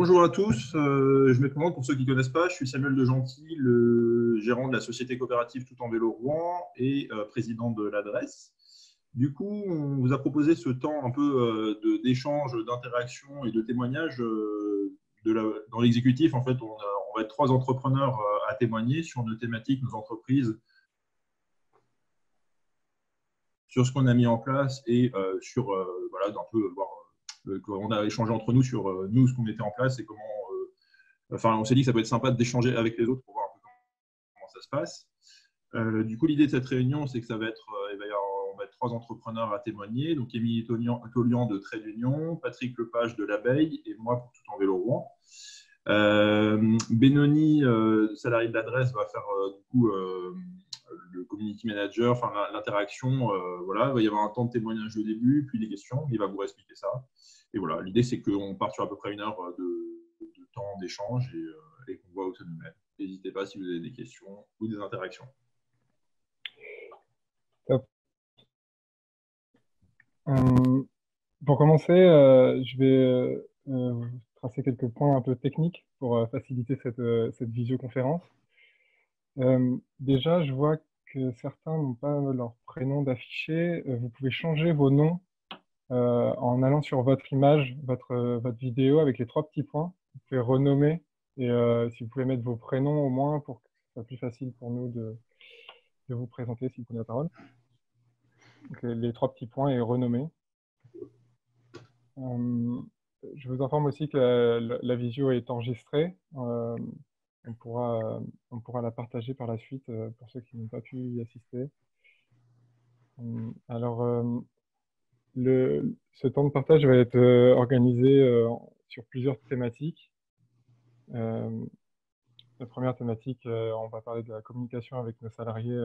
Bonjour à tous, je me présente pour ceux qui ne connaissent pas, je suis Samuel De Gentil, le gérant de la société coopérative Tout en Vélo Rouen et président de l'adresse. Du coup, on vous a proposé ce temps un peu d'échange, d'interaction et de témoignage dans l'exécutif. En fait, on va être trois entrepreneurs à témoigner sur nos thématiques, nos entreprises, sur ce qu'on a mis en place et sur, voilà, d'un peu voir, on a échangé entre nous sur nous, ce qu'on mettait en place et comment. Enfin, on s'est dit que ça peut être sympa d'échanger avec les autres pour voir un peu comment ça se passe. Du coup, l'idée de cette réunion, c'est que ça va être, on va être trois entrepreneurs à témoigner. Donc, Émilie Tolian de Trait d'Union, Patrick Lepage de l'Abeille et moi pour Tout en Vélo Rouen. Benoni, salarié de l'adresse, va faire du coup le community manager, enfin l'interaction. Voilà, il va y avoir un temps de témoignage au début, puis des questions. Il va vous expliquer ça. Et voilà, l'idée c'est qu'on part sur à peu près 1 heure de temps d'échange et qu'on voit où ça nous mène. N'hésitez pas si vous avez des questions ou des interactions. Top. Pour commencer, je vais tracer quelques points un peu techniques pour faciliter cette visioconférence. Déjà, je vois que certains n'ont pas leur prénom d'affiché. Vous pouvez changer vos noms en allant sur votre image, votre vidéo avec les 3 petits points. Vous pouvez renommer et si vous pouvez mettre vos prénoms au moins pour que ce soit plus facile pour nous de vous présenter si vous prenez la parole. Donc, les 3 petits points et renommer. Je vous informe aussi que la visio est enregistrée. On pourra la partager par la suite pour ceux qui n'ont pas pu y assister. Alors, ce temps de partage va être organisé sur plusieurs thématiques. La première thématique, on va parler de la communication avec nos salariés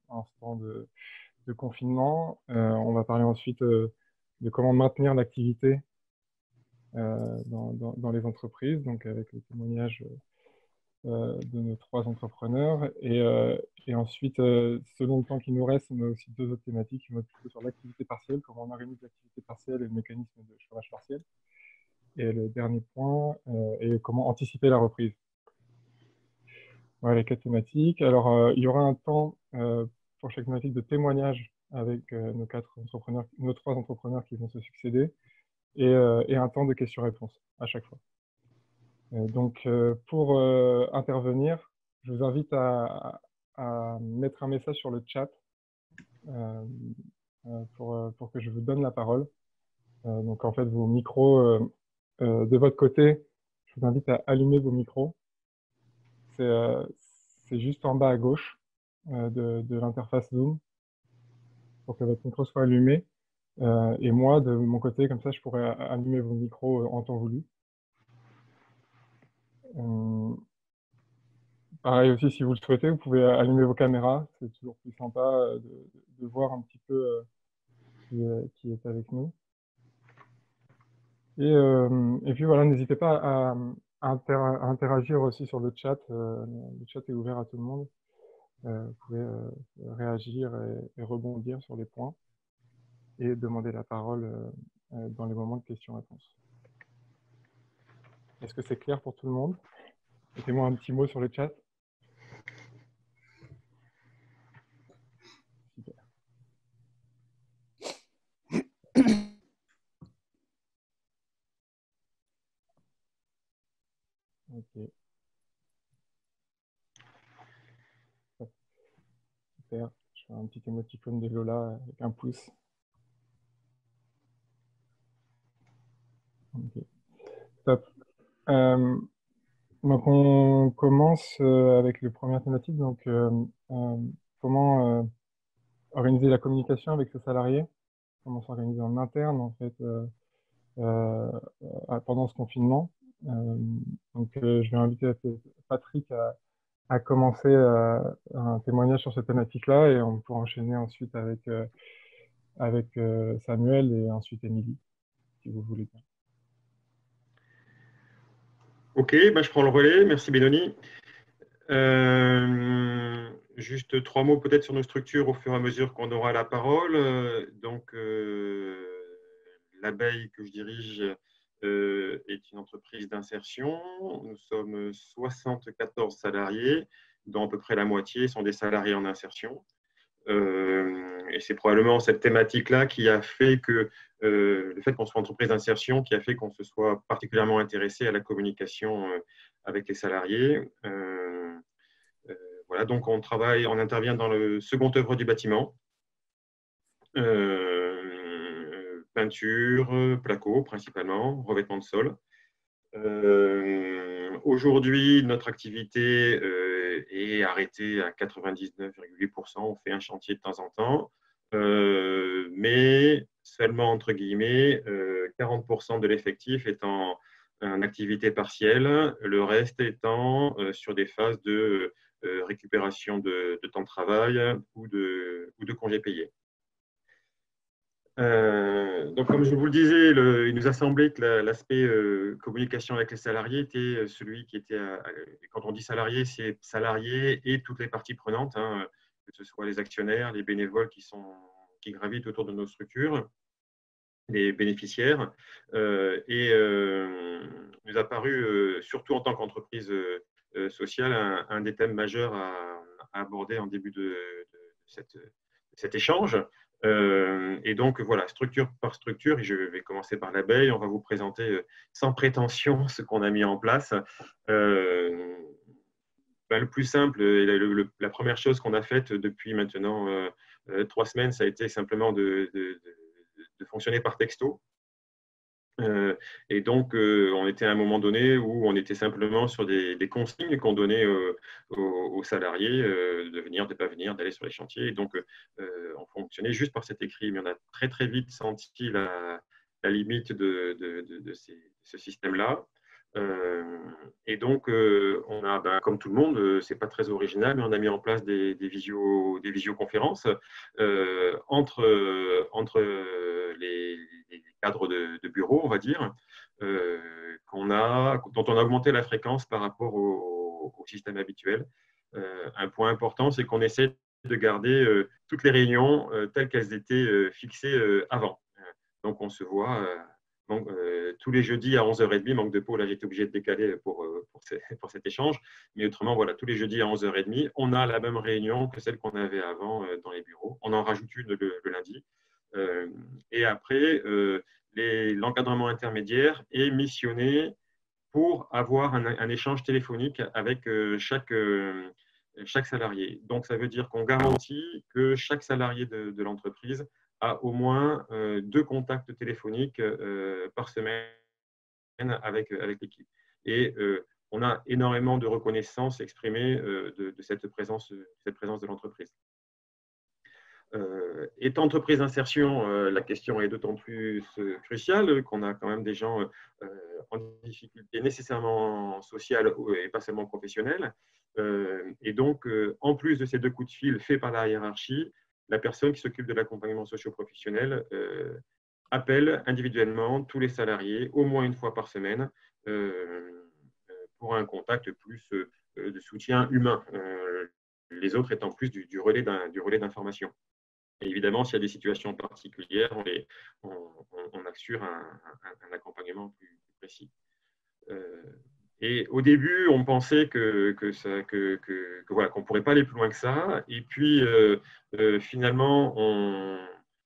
en ce temps de confinement. On va parler ensuite de comment maintenir l'activité dans les entreprises, donc avec le témoignage de nos 3 entrepreneurs. Et ensuite, selon le temps qui nous reste, on a aussi 2 autres thématiques qui vont être plutôt sur l'activité partielle, comment on organise l'activité partielle et le mécanisme de chômage partiel. Et le dernier point est comment anticiper la reprise. Voilà les 4 thématiques. Alors, il y aura un temps pour chaque thématique de témoignage avec nos 3 entrepreneurs qui vont se succéder et un temps de questions-réponses à chaque fois. Donc, pour intervenir, je vous invite à mettre un message sur le chat pour que je vous donne la parole. Donc, en fait, vos micros, de votre côté, je vous invite à allumer vos micros. C'est juste en bas à gauche de l'interface Zoom pour que votre micro soit allumé. Et moi, de mon côté, comme ça, je pourrais allumer vos micros en temps voulu. Pareil aussi, si vous le souhaitez, vous pouvez allumer vos caméras. C'est toujours plus sympa de voir un petit peu qui est avec nous. Et puis voilà, n'hésitez pas à interagir aussi sur le chat. Le chat est ouvert à tout le monde. Vous pouvez réagir et rebondir sur les points et demander la parole dans les moments de questions-réponses. Est-ce que c'est clair pour tout le monde? Mettez-moi un petit mot sur le chat. Super. Ok. Super. Je fais un petit émoticône de Lola avec un pouce. Ok. Top. Donc, on commence avec le premier thématique. Donc, comment organiser la communication avec ses salariés? Comment s'organiser en interne, en fait, pendant ce confinement. Donc, je vais inviter Patrick à commencer un témoignage sur cette thématique-là et on pourra enchaîner ensuite avec Samuel et ensuite Émilie, si vous voulez bien. Ok, je prends le relais. Merci Benoni. Juste 3 mots peut-être sur nos structures au fur et à mesure qu'on aura la parole. Donc, l'Abeille que je dirige est une entreprise d'insertion. Nous sommes 74 salariés, dont à peu près la moitié sont des salariés en insertion. Et c'est probablement cette thématique-là qui a fait que le fait qu'on soit entreprise d'insertion qui a fait qu'on se soit particulièrement intéressé à la communication avec les salariés. Voilà, donc on intervient dans le second œuvre du bâtiment, peinture, placo principalement, revêtement de sol. Aujourd'hui, notre activité est arrêtée à 99,8%. On fait un chantier de temps en temps, mais seulement entre guillemets, 40% de l'effectif est en activité partielle, le reste étant sur des phases de récupération de temps de travail ou de congés payés. Donc, comme je vous le disais, il nous a semblé que l'aspect communication avec les salariés était celui qui était, quand on dit salarié, c'est salariés et toutes les parties prenantes, hein, que ce soit les actionnaires, les bénévoles qui gravitent autour de nos structures, les bénéficiaires, et nous a paru, surtout en tant qu'entreprise sociale, un des thèmes majeurs à aborder en début de cet échange. Et donc, voilà, structure par structure, et je vais commencer par l'abeille, on va vous présenter sans prétention ce qu'on a mis en place. Le plus simple, la première chose qu'on a faite depuis maintenant 3 semaines, ça a été simplement de fonctionner par texto. Et donc, on était à un moment donné où on était simplement sur des consignes qu'on donnait aux salariés de venir, de ne pas venir, d'aller sur les chantiers. Et donc, on fonctionnait juste par cet écrit. Mais on a très, très vite senti la limite de ce système-là. Et donc, on a, comme tout le monde, c'est pas très original, mais on a mis en place des visioconférences entre les cadres de bureau, on va dire, dont on a augmenté la fréquence par rapport au système habituel. Un point important, c'est qu'on essaie de garder toutes les réunions telles qu'elles étaient fixées avant. Donc, on se voit tous les jeudis à 11h30, manque de peau, là j'étais obligé de décaler pour cet échange, mais autrement, voilà, tous les jeudis à 11h30, on a la même réunion que celle qu'on avait avant dans les bureaux. On en rajoute une le lundi. Et après, l'encadrement intermédiaire est missionné pour avoir un échange téléphonique avec chaque salarié. Donc, ça veut dire qu'on garantit que chaque salarié de l'entreprise a au moins 2 contacts téléphoniques par semaine avec l'équipe. Et on a énormément de reconnaissance exprimée de cette présence de l'entreprise. Étant entreprise d'insertion, la question est d'autant plus cruciale qu'on a quand même des gens en difficulté nécessairement sociale et pas seulement professionnelle. Et donc, en plus de ces 2 coups de fil faits par la hiérarchie, la personne qui s'occupe de l'accompagnement socio-professionnel appelle individuellement tous les salariés au moins une fois par semaine pour un contact plus de soutien humain. Les autres étant plus du relais d'information. Et évidemment, s'il y a des situations particulières, on assure un accompagnement plus précis. Et au début, on pensait qu'on ne pourrait pas aller plus loin que ça. Et puis, finalement,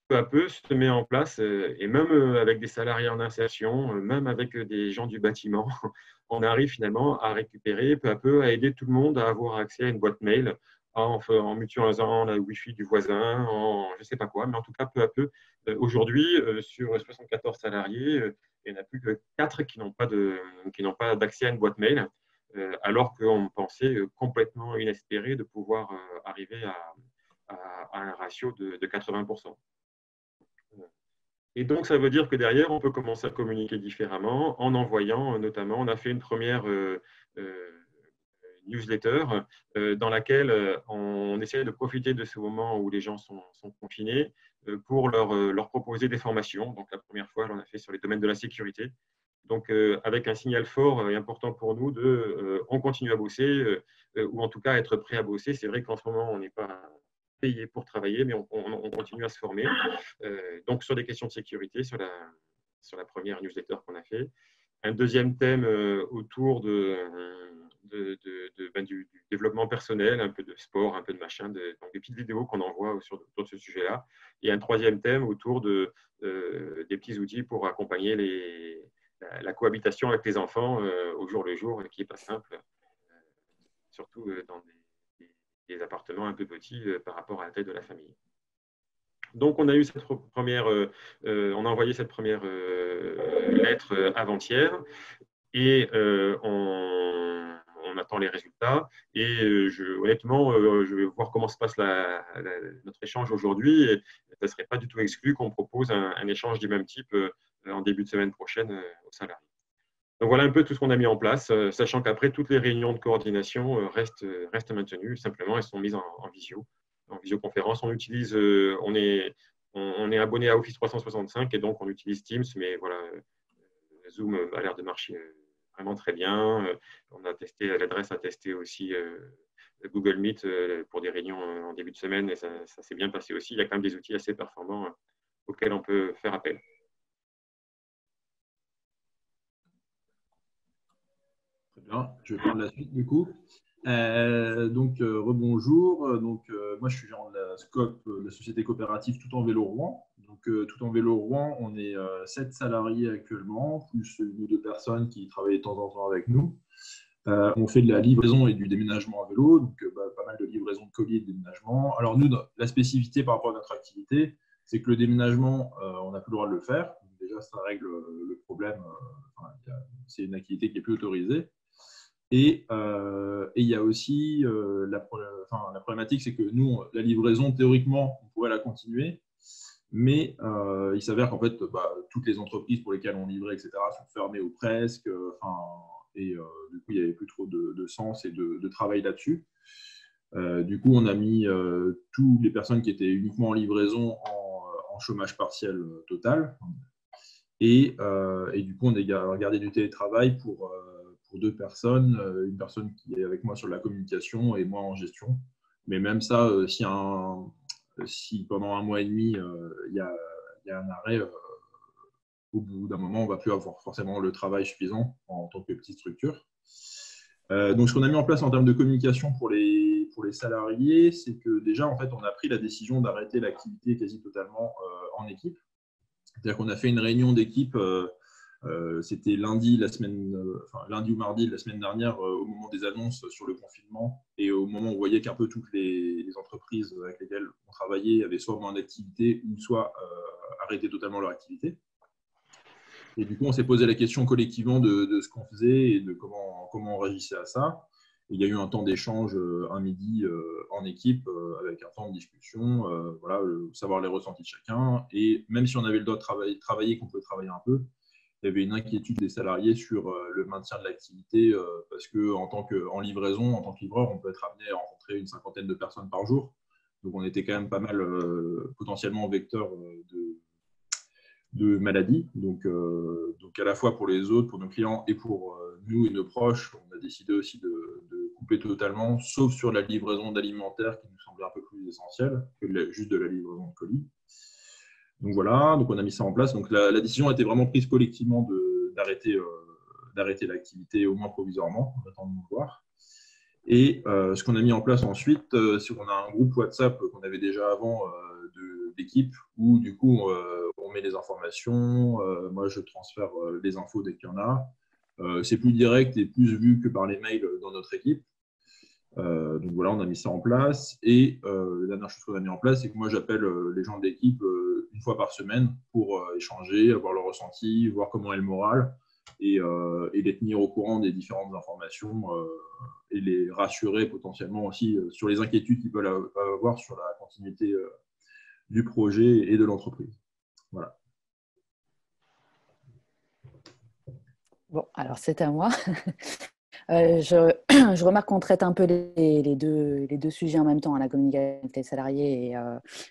peu à peu, se met en place, et même avec des salariés en insertion, même avec des gens du bâtiment, on arrive finalement à récupérer, peu à peu, à aider tout le monde à avoir accès à une boîte mail, en mutualisant la Wi-Fi du voisin, je ne sais pas quoi, mais en tout cas, peu à peu, aujourd'hui, sur 74 salariés, il n'y en a plus que 4 qui n'ont pas d'accès à une boîte mail, alors qu'on pensait complètement inespéré de pouvoir arriver à un ratio de 80%. Et donc, ça veut dire que derrière, on peut commencer à communiquer différemment en envoyant, notamment, on a fait une première newsletter dans laquelle on essaie de profiter de ce moment où les gens sont confinés pour leur proposer des formations. Donc, la première fois, on a fait sur les domaines de la sécurité. Donc, avec un signal fort et important pour nous on continue à bosser ou en tout cas être prêt à bosser. C'est vrai qu'en ce moment, on n'est pas payé pour travailler, mais on continue à se former. Donc, sur des questions de sécurité, sur sur la première newsletter qu'on a fait. Un deuxième thème autour du développement personnel, un peu de sport, un peu de machin, donc des petites vidéos qu'on envoie autour de ce sujet-là. Et un troisième thème autour des petits outils pour accompagner la cohabitation avec les enfants au jour le jour, qui n'est pas simple, surtout dans des appartements un peu petits par rapport à la taille de la famille. Donc, on a eu cette première, on a envoyé cette première lettre avant-hier et on attend les résultats. Et honnêtement, je vais voir comment se passe notre échange aujourd'hui. Et ça ne serait pas du tout exclu qu'on propose un échange du même type en début de semaine prochaine aux salariés. Donc, voilà un peu tout ce qu'on a mis en place, sachant qu'après, toutes les réunions de coordination restent maintenues. Simplement, elles sont mises en visioconférence. On utilise, on est abonné à Office 365 et donc on utilise Teams, mais voilà, Zoom a l'air de marcher vraiment très bien. On a testé, l'adresse a testé aussi Google Meet pour des réunions en début de semaine et ça s'est bien passé aussi. Il y a quand même des outils assez performants auxquels on peut faire appel. Très bien, je vais prendre la suite du coup. Rebonjour. Moi, je suis gérant de la SCOP, la société coopérative Tout en Vélo Rouen. Tout en Vélo Rouen, on est 7 salariés actuellement, plus une ou deux personnes qui travaillent de temps en temps avec nous. On fait de la livraison et du déménagement à vélo, pas mal de livraison de colis et de déménagement. Alors nous, la spécificité par rapport à notre activité, c'est que le déménagement, on n'a plus le droit de le faire. Donc, déjà, ça règle le problème. C'est une activité qui est plus autorisée. Et il y a aussi la problématique, c'est que nous, la livraison, théoriquement, on pourrait la continuer, mais il s'avère qu'en fait, toutes les entreprises pour lesquelles on livrait, etc., sont fermées ou presque. Du coup, il n'y avait plus trop de sens et de travail là-dessus. Du coup, on a mis toutes les personnes qui étaient uniquement en livraison en chômage partiel total. Et du coup, on a gardé du télétravail pour 2 personnes, une personne qui est avec moi sur la communication et moi en gestion. Mais même ça, si pendant 1 mois et demi, il y a un arrêt, au bout d'un moment, on ne va plus avoir forcément le travail suffisant en tant que petite structure. Donc, ce qu'on a mis en place en termes de communication pour les salariés, c'est que déjà, en fait, on a pris la décision d'arrêter l'activité quasi totalement en équipe. C'est-à-dire qu'on a fait une réunion d'équipe, c'était lundi ou mardi de la semaine dernière, au moment des annonces sur le confinement et au moment où on voyait qu'un peu toutes les entreprises avec lesquelles on travaillait avaient soit moins d'activité ou soit arrêté totalement leur activité. Et du coup, on s'est posé la question collectivement de ce qu'on faisait et de comment on réagissait à ça. Et il y a eu un temps d'échange un midi en équipe avec un temps de discussion, savoir les ressentis de chacun. Et même si on avait le droit de travailler, qu'on pouvait travailler un peu, il y avait une inquiétude des salariés sur le maintien de l'activité parce qu'en livraison, en tant que livreur, on peut être amené à rencontrer une 50aine de personnes par jour. Donc, on était quand même pas mal potentiellement vecteur de maladies. Donc, à la fois pour les autres, pour nos clients et pour nous et nos proches, on a décidé aussi de couper totalement, sauf sur la livraison d'alimentaire qui nous semblait un peu plus essentielle que juste de la livraison de colis. Donc voilà, donc on a mis ça en place. Donc la décision a été vraiment prise collectivement d'arrêter l'activité, au moins provisoirement, en attendant de nous voir. Et ce qu'on a mis en place ensuite, c'est qu'on a un groupe WhatsApp qu'on avait déjà avant d'équipe où du coup on met les informations. Moi, je transfère les infos dès qu'il y en a. C'est plus direct et plus vu que par les mails dans notre équipe. Donc voilà, on a mis ça en place. Et la dernière chose qu'on a mis en place, c'est que moi, j'appelle les gens de l'équipe une fois par semaine pour échanger, avoir leur ressenti, voir comment est le moral et les tenir au courant des différentes informations et les rassurer potentiellement aussi sur les inquiétudes qu'ils peuvent avoir sur la continuité du projet et de l'entreprise. Voilà. Bon, alors c'est à moi. Je remarque qu'on traite un peu les deux sujets en même temps, la communication avec les salariés et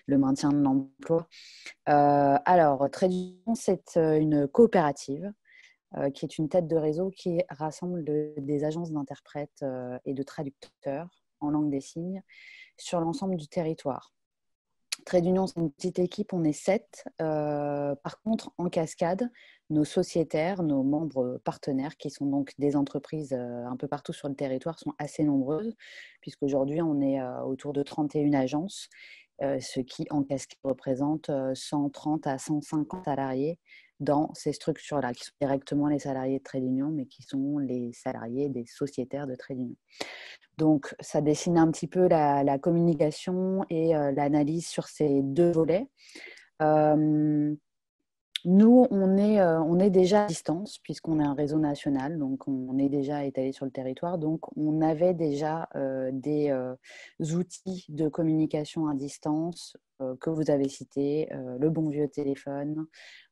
le maintien de l'emploi. Alors, Traduction, c'est une coopérative qui est une tête de réseau qui rassemble des agences d'interprètes et de traducteurs en langue des signes sur l'ensemble du territoire. Trait d'Union, c'est une petite équipe, on est 7. Par contre, en cascade, nos sociétaires, nos membres partenaires, qui sont donc des entreprises un peu partout sur le territoire, sont assez nombreuses, puisqu'aujourd'hui, on est autour de 31 agences, ce qui, en cascade, représente 130 à 150 salariés dans ces structures-là, qui sont directement les salariés de Trait d'Union, mais qui sont les salariés des sociétaires de Trait d'Union. Donc, ça dessine un petit peu la communication et l'analyse sur ces deux volets. Nous, on est déjà à distance, puisqu'on est un réseau national, donc on est déjà étalé sur le territoire. Donc, on avait déjà des outils de communication à distance que vous avez cités, le bon vieux téléphone,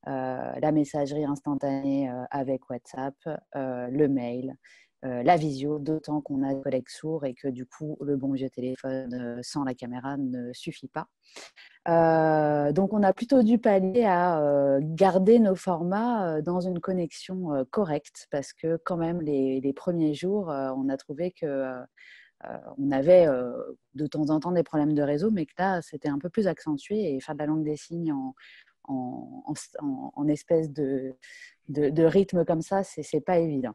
la messagerie instantanée avec WhatsApp, le mail, la visio, d'autant qu'on a des collègues sourds et que du coup, le bon vieux téléphone sans la caméra ne suffit pas. Donc, on a plutôt dû pallier à garder nos formats dans une connexion correcte parce que quand même, les premiers jours, on a trouvé que on avait de temps en temps des problèmes de réseau, mais que là, c'était un peu plus accentué et faire de la langue des signes en espèce de rythme comme ça, c'est pas évident.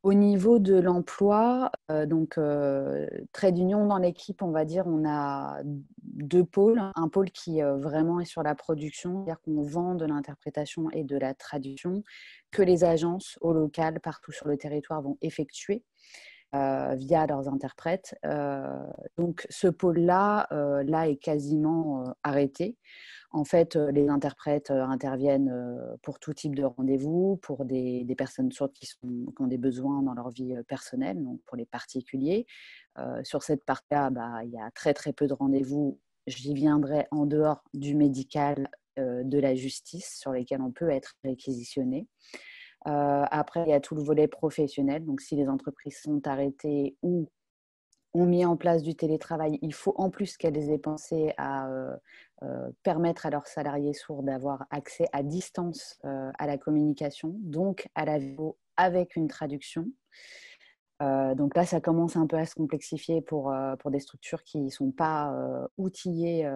Au niveau de l'emploi, Trait d'Union dans l'équipe, on va dire, on a deux pôles. Un pôle qui vraiment est sur la production, c'est-à-dire qu'on vend de l'interprétation et de la traduction que les agences au local, partout sur le territoire, vont effectuer via leurs interprètes. Donc ce pôle-là là est quasiment arrêté. En fait, les interprètes interviennent pour tout type de rendez-vous, pour des personnes sourdes qui ont des besoins dans leur vie personnelle, donc pour les particuliers. Sur cette partie-là, il y a très très peu de rendez-vous. J'y viendrai en dehors du médical, de la justice, sur lesquels on peut être réquisitionné. Après, il y a tout le volet professionnel. Donc, si les entreprises sont arrêtées ou ont mis en place du télétravail, il faut en plus qu'elles aient pensé à permettre à leurs salariés sourds d'avoir accès à distance à la communication, donc à la vidéo avec une traduction. Donc là, ça commence un peu à se complexifier pour des structures qui ne sont pas outillées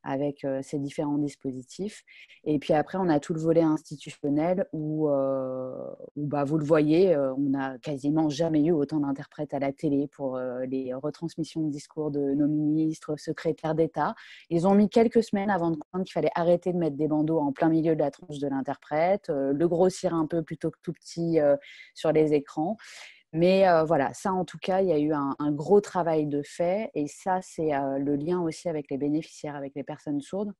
avec ces différents dispositifs. Et puis après, on a tout le volet institutionnel où vous le voyez, on n'a quasiment jamais eu autant d'interprètes à la télé pour les retransmissions de discours de nos ministres, secrétaires d'État. Ils ont mis quelques semaines avant de comprendre qu'il fallait arrêter de mettre des bandeaux en plein milieu de la tronche de l'interprète, le grossir un peu plutôt que tout petit sur les écrans. Mais voilà, ça en tout cas, il y a eu un gros travail de fait et ça, c'est le lien aussi avec les bénéficiaires, avec les personnes sourdes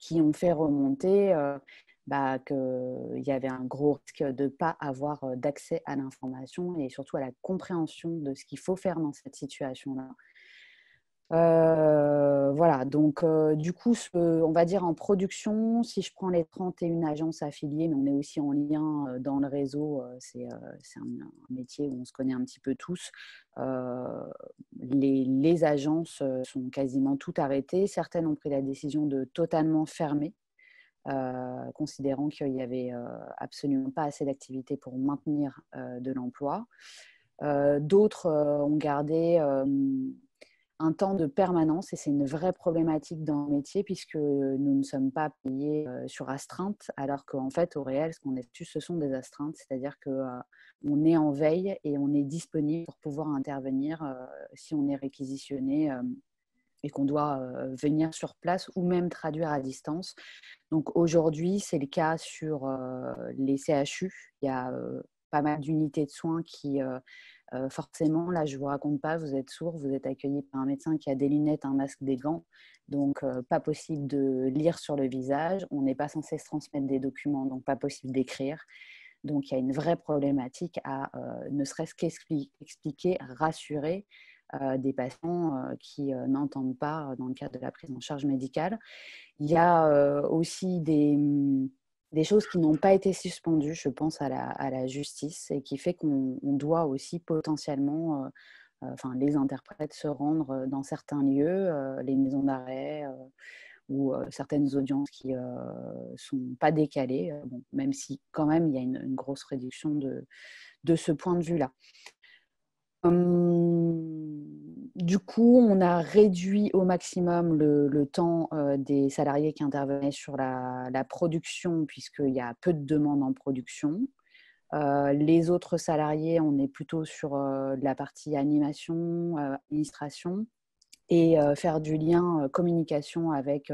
qui ont fait remonter qu'il y avait un gros risque de ne pas avoir d'accès à l'information et surtout à la compréhension de ce qu'il faut faire dans cette situation-là. Voilà, donc du coup, on va dire en production, si je prends les 31 agences affiliées, mais on est aussi en lien dans le réseau, c'est un métier où on se connaît un petit peu tous. Les agences sont quasiment toutes arrêtées. Certaines ont pris la décision de totalement fermer, considérant qu'il n'y avait absolument pas assez d'activité pour maintenir de l'emploi. D'autres ont gardé un temps de permanence et c'est une vraie problématique dans le métier puisque nous ne sommes pas payés sur astreinte alors qu'en fait au réel ce qu'on effectue ce sont des astreintes, c'est-à-dire qu'on est en veille et on est disponible pour pouvoir intervenir si on est réquisitionné et qu'on doit venir sur place ou même traduire à distance. Donc aujourd'hui c'est le cas sur les CHU, il y a pas mal d'unités de soins qui forcément, là, je ne vous raconte pas, vous êtes sourd, vous êtes accueilli par un médecin qui a des lunettes, un masque, des gants. Donc, pas possible de lire sur le visage. On n'est pas censé se transmettre des documents, donc pas possible d'écrire. Donc, il y a une vraie problématique à ne serait-ce qu'expliquer, rassurer des patients qui n'entendent pas dans le cadre de la prise en charge médicale. Il y a aussi des choses qui n'ont pas été suspendues, je pense à la justice, et qui fait qu'on doit aussi potentiellement, les interprètes se rendre dans certains lieux, les maisons d'arrêt ou certaines audiences qui ne sont pas décalées, même si quand même il y a une grosse réduction de ce point de vue-là. Du coup, on a réduit au maximum le temps des salariés qui intervenaient sur la production, puisqu'il y a peu de demandes en production. Les autres salariés, on est plutôt sur la partie animation, administration, et faire du lien communication avec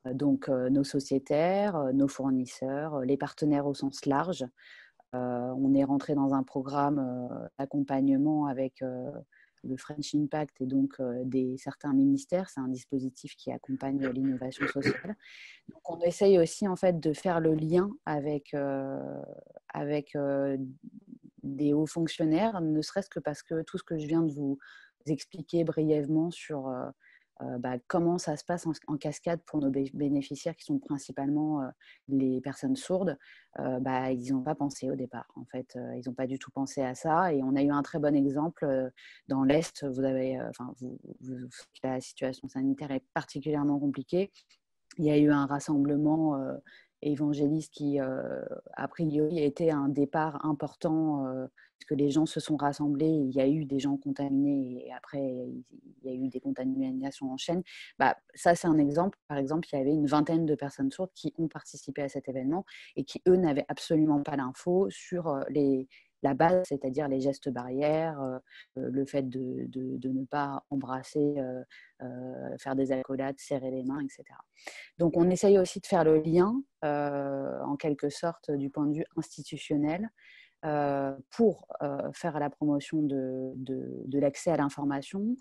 nos sociétaires, nos fournisseurs, les partenaires au sens large. On est rentré dans un programme d'accompagnement avec le French Impact et donc certains ministères. C'est un dispositif qui accompagne l'innovation sociale. Donc, on essaye aussi en fait de faire le lien avec des hauts fonctionnaires, ne serait-ce que parce que tout ce que je viens de vous expliquer brièvement sur comment ça se passe en cascade pour nos bénéficiaires qui sont principalement les personnes sourdes, ils n'ont pas pensé au départ. En fait, ils n'ont pas du tout pensé à ça. Et on a eu un très bon exemple dans l'Est. La situation sanitaire est particulièrement compliquée. Il y a eu un rassemblement évangéliste qui, a priori, était un départ important parce que les gens se sont rassemblés. Il y a eu des gens contaminés et après, il y a eu des contaminations en chaîne. Ça, c'est un exemple. Par exemple, il y avait une vingtaine de personnes sourdes qui ont participé à cet événement et qui, eux, n'avaient absolument pas l'info sur la base, c'est-à-dire les gestes barrières, le fait de ne pas embrasser, faire des accolades, serrer les mains, etc. Donc, on essaye aussi de faire le lien, en quelque sorte, du point de vue institutionnel, pour faire la promotion de l'accès à l'information,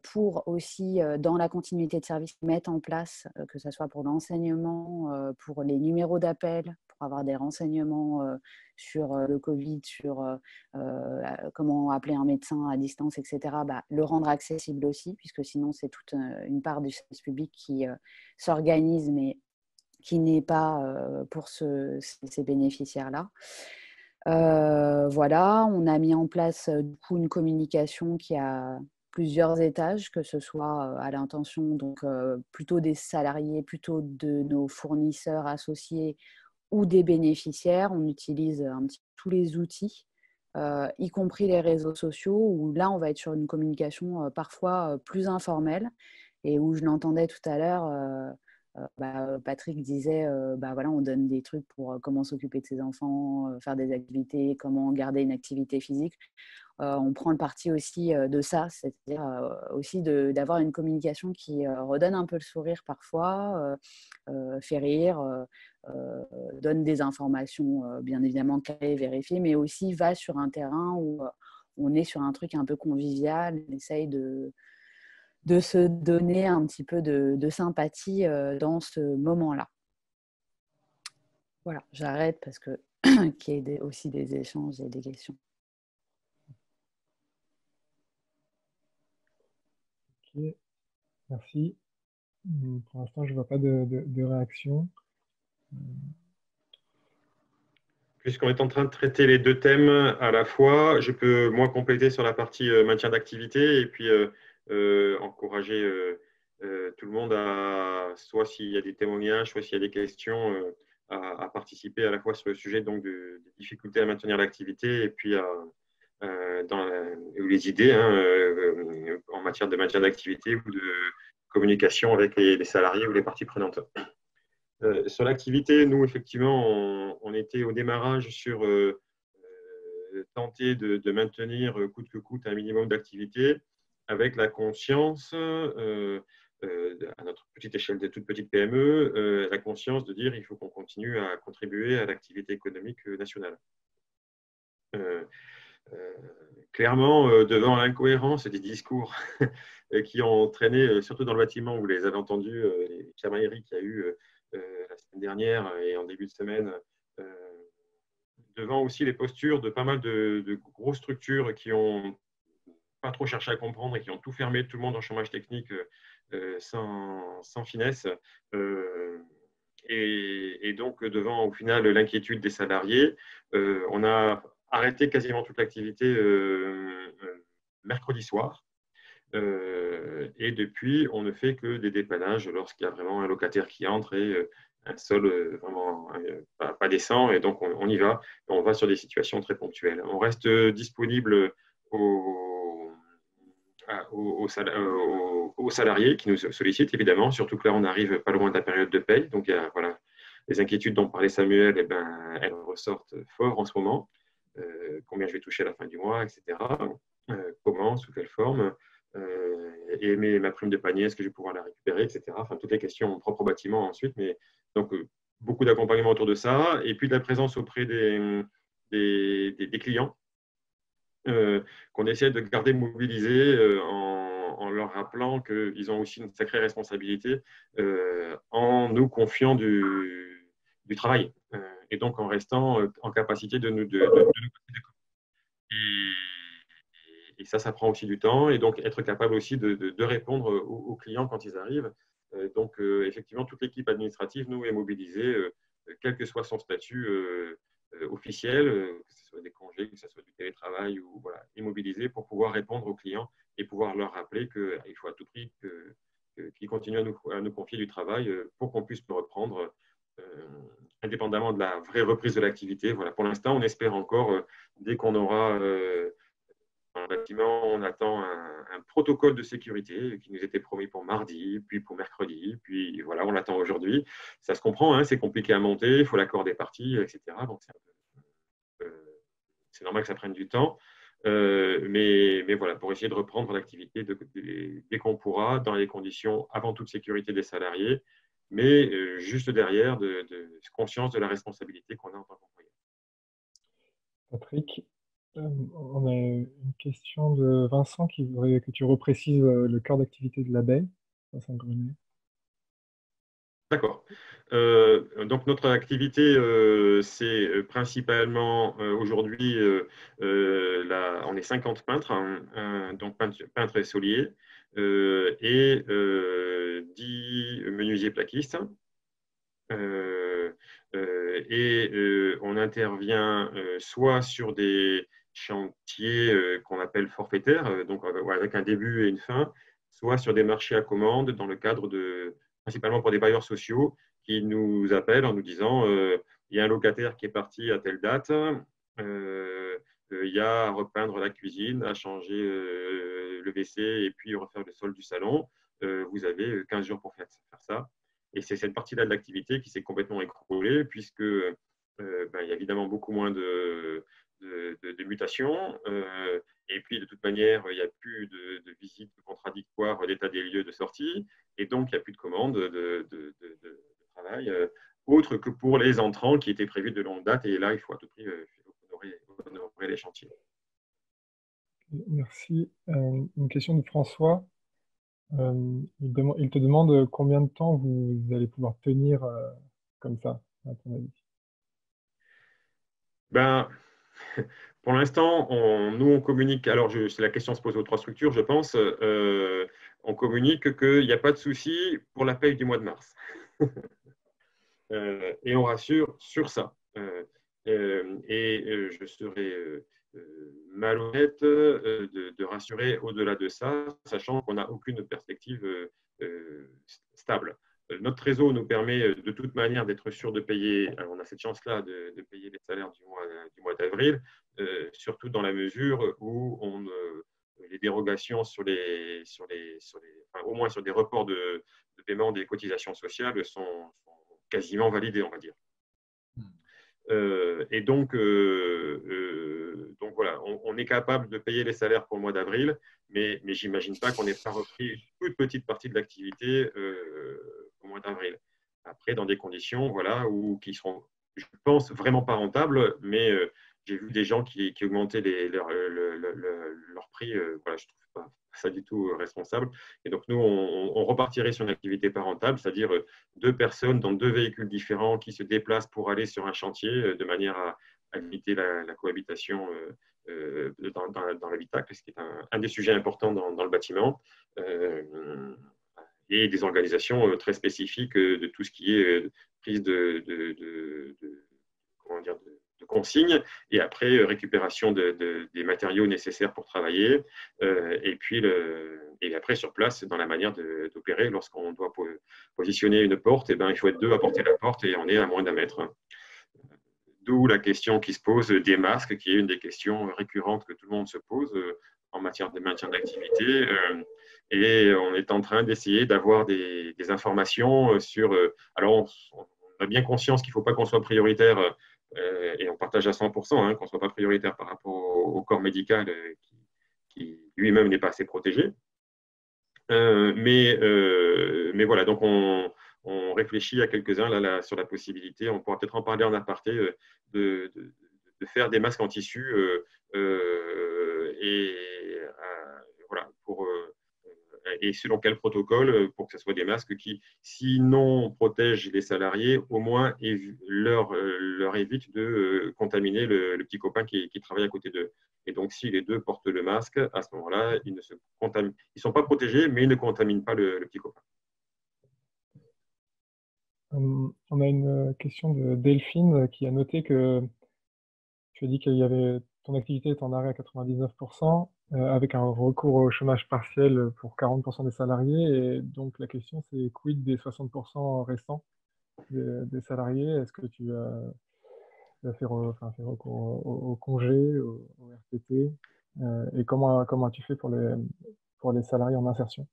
pour aussi, dans la continuité de service, mettre en place, que ce soit pour l'enseignement, pour les numéros d'appel, pour avoir des renseignements sur le Covid, sur comment appeler un médecin à distance, etc., le rendre accessible aussi, puisque sinon, c'est toute une part du service public qui s'organise, mais qui n'est pas pour ces bénéficiaires-là. Voilà, on a mis en place du coup une communication qui a plusieurs étages, que ce soit à l'intention donc plutôt des salariés, plutôt de nos fournisseurs associés ou des bénéficiaires. On utilise un petit peu tous les outils, y compris les réseaux sociaux, où là on va être sur une communication parfois plus informelle et où je l'entendais tout à l'heure. Patrick disait, voilà, on donne des trucs pour comment s'occuper de ses enfants, faire des activités, comment garder une activité physique. On prend le parti aussi de ça, c'est-à-dire aussi d'avoir une communication qui redonne un peu le sourire parfois, fait rire, donne des informations bien évidemment calées, vérifiées, mais aussi va sur un terrain où on est sur un truc un peu convivial, on essaye de se donner un petit peu de sympathie dans ce moment-là. Voilà, j'arrête parce que qu'il y ait aussi des échanges et des questions. Ok, merci. Pour l'instant, je ne vois pas de réaction. Puisqu'on est en train de traiter les deux thèmes à la fois, je peux moi compléter sur la partie maintien d'activité et puis encourager tout le monde à, soit s'il y a des témoignages, soit s'il y a des questions, à participer à la fois sur le sujet donc, des difficultés à maintenir l'activité et puis les idées en matière de maintien d'activité ou de communication avec les salariés ou les parties prenantes. Sur l'activité, nous, effectivement, on était au démarrage sur tenter de maintenir coûte que coûte un minimum d'activité avec la conscience, à notre petite échelle de toute petite PME, la conscience de dire qu'il faut qu'on continue à contribuer à l'activité économique nationale. Clairement, devant l'incohérence des discours qui ont entraîné, surtout dans le bâtiment, vous les avez entendus, les chamailleries qu'il y a eu la semaine dernière et en début de semaine, devant aussi les postures de pas mal de grosses structures qui ont pas trop cherché à comprendre et qui ont tout fermé, tout le monde en chômage technique sans finesse. Et donc, devant au final l'inquiétude des salariés, on a arrêté quasiment toute l'activité mercredi soir. Et depuis, on ne fait que des dépannages lorsqu'il y a vraiment un locataire qui entre et un sol vraiment pas décent. Et donc, on y va. On va sur des situations très ponctuelles. On reste disponible aux salariés qui nous sollicitent, évidemment, surtout que là, on arrive pas loin de la période de paye. Donc, voilà, les inquiétudes dont parlait Samuel, eh ben, elles ressortent fort en ce moment. Combien je vais toucher à la fin du mois, etc. Comment, sous quelle forme, et ma prime de panier, est-ce que je vais pouvoir la récupérer, etc. Enfin, toutes les questions propres au bâtiment ensuite. Mais donc, beaucoup d'accompagnement autour de ça. Et puis, de la présence auprès des clients qu'on essaie de garder mobilisés en leur rappelant qu'ils ont aussi une sacrée responsabilité en nous confiant du travail et donc en restant en capacité de nous et ça prend aussi du temps et donc être capable aussi de répondre aux clients quand ils arrivent. Donc effectivement, toute l'équipe administrative, nous, est mobilisée, quel que soit son statut officiel, que ce soit des congés, que ce soit du télétravail, ou voilà, immobilisé pour pouvoir répondre aux clients et pouvoir leur rappeler qu'il faut à tout prix qu'ils continuent à nous confier du travail pour qu'on puisse le reprendre indépendamment de la vraie reprise de l'activité. Voilà, pour l'instant, on espère encore, dès qu'on aura dans le bâtiment, on attend un protocole de sécurité qui nous était promis pour mardi, puis pour mercredi, puis voilà, on l'attend aujourd'hui. Ça se comprend, hein, c'est compliqué à monter, il faut l'accord des parties, etc. Donc, c'est normal que ça prenne du temps. Mais voilà, pour essayer de reprendre l'activité dès qu'on pourra, dans les conditions avant toute sécurité des salariés, mais juste derrière de conscience de la responsabilité qu'on a en tant qu'employeur. Patrick, on a une question de Vincent qui voudrait que tu reprécises le cœur d'activité de l'abeille. Vincent Grenet. D'accord. Donc notre activité, c'est principalement aujourd'hui, on est 50 peintres, hein, donc peintres et soliers, et 10 menuisiers plaquistes. On intervient soit sur des chantiers qu'on appelle forfaitaires, donc avec un début et une fin, soit sur des marchés à commande dans le cadre principalement pour des bailleurs sociaux qui nous appellent en nous disant il y a un locataire qui est parti à telle date, il y a à repeindre la cuisine, à changer le WC et puis refaire le sol du salon. Vous avez 15 jours pour faire ça. Et c'est cette partie-là de l'activité qui s'est complètement écroulée puisque il y a évidemment beaucoup moins de mutations. Et puis, de toute manière, il n'y a plus de visites contradictoires d'état des lieux de sortie. Et donc, il n'y a plus de commandes de travail, autre que pour les entrants qui étaient prévus de longue date. Et là, il faut à tout prix honorer les chantiers. Merci. Une question de François. Il te demande combien de temps vous allez pouvoir tenir comme ça, à ton avis. Ben, pour l'instant, nous, on communique. Alors, la question se pose aux 3 structures, je pense. On communique qu'il n'y a pas de souci pour la paye du mois de mars. Et on rassure sur ça. Je serais malhonnête de rassurer au-delà de ça, sachant qu'on n'a aucune perspective stable. Notre réseau nous permet de toute manière d'être sûr de payer. Alors on a cette chance-là de payer les salaires du mois d'avril, surtout dans la mesure où les dérogations au moins sur des reports de paiement des cotisations sociales sont quasiment validées, on va dire. Et donc voilà, on est capable de payer les salaires pour le mois d'avril, mais j'imagine pas qu'on n'ait pas repris une toute petite partie de l'activité au mois d'avril. Après, dans des conditions qui seront, je pense, vraiment pas rentables, mais j'ai vu des gens qui augmentaient leur prix. Voilà, je trouve pas ça du tout responsable. Et donc, nous, on repartirait sur une activité pas rentable, c'est-à-dire 2 personnes dans 2 véhicules différents qui se déplacent pour aller sur un chantier de manière à limiter la cohabitation dans l'habitacle, ce qui est un des sujets importants dans le bâtiment. Et des organisations très spécifiques de tout ce qui est prise de consignes et après récupération des matériaux nécessaires pour travailler et après sur place dans la manière d'opérer lorsqu'on doit positionner une porte, il faut être 2 à porter la porte et on est à moins d'1 mètre. D'où la question qui se pose des masques, qui est une des questions récurrentes que tout le monde se pose en matière de maintien d'activité. Et on est en train d'essayer d'avoir des informations sur… alors, on a bien conscience qu'il ne faut pas qu'on soit prioritaire, et on partage à 100%, qu'on ne soit pas prioritaire par rapport au corps médical qui lui-même n'est pas assez protégé. Mais voilà, donc on réfléchit à quelques-uns là, sur la possibilité, on pourra peut-être en parler en aparté, de faire des masques en tissu voilà, et selon quel protocole, pour que ce soit des masques qui, sinon protègent les salariés, au moins leur évitent de contaminer le petit copain qui travaille à côté d'eux. Et donc, si les deux portent le masque, à ce moment-là, ils ne sont pas protégés, mais ils ne contaminent pas le petit copain. On a une question de Delphine qui a noté que tu as dit qu'il y avait ton activité est en arrêt à 99%, avec un recours au chômage partiel pour 40% des salariés. Et donc la question c'est quid des 60% restants des salariés? Est-ce que tu as fait recours au congé, au RTT? Et comment tu fais pour les salariés en insertion?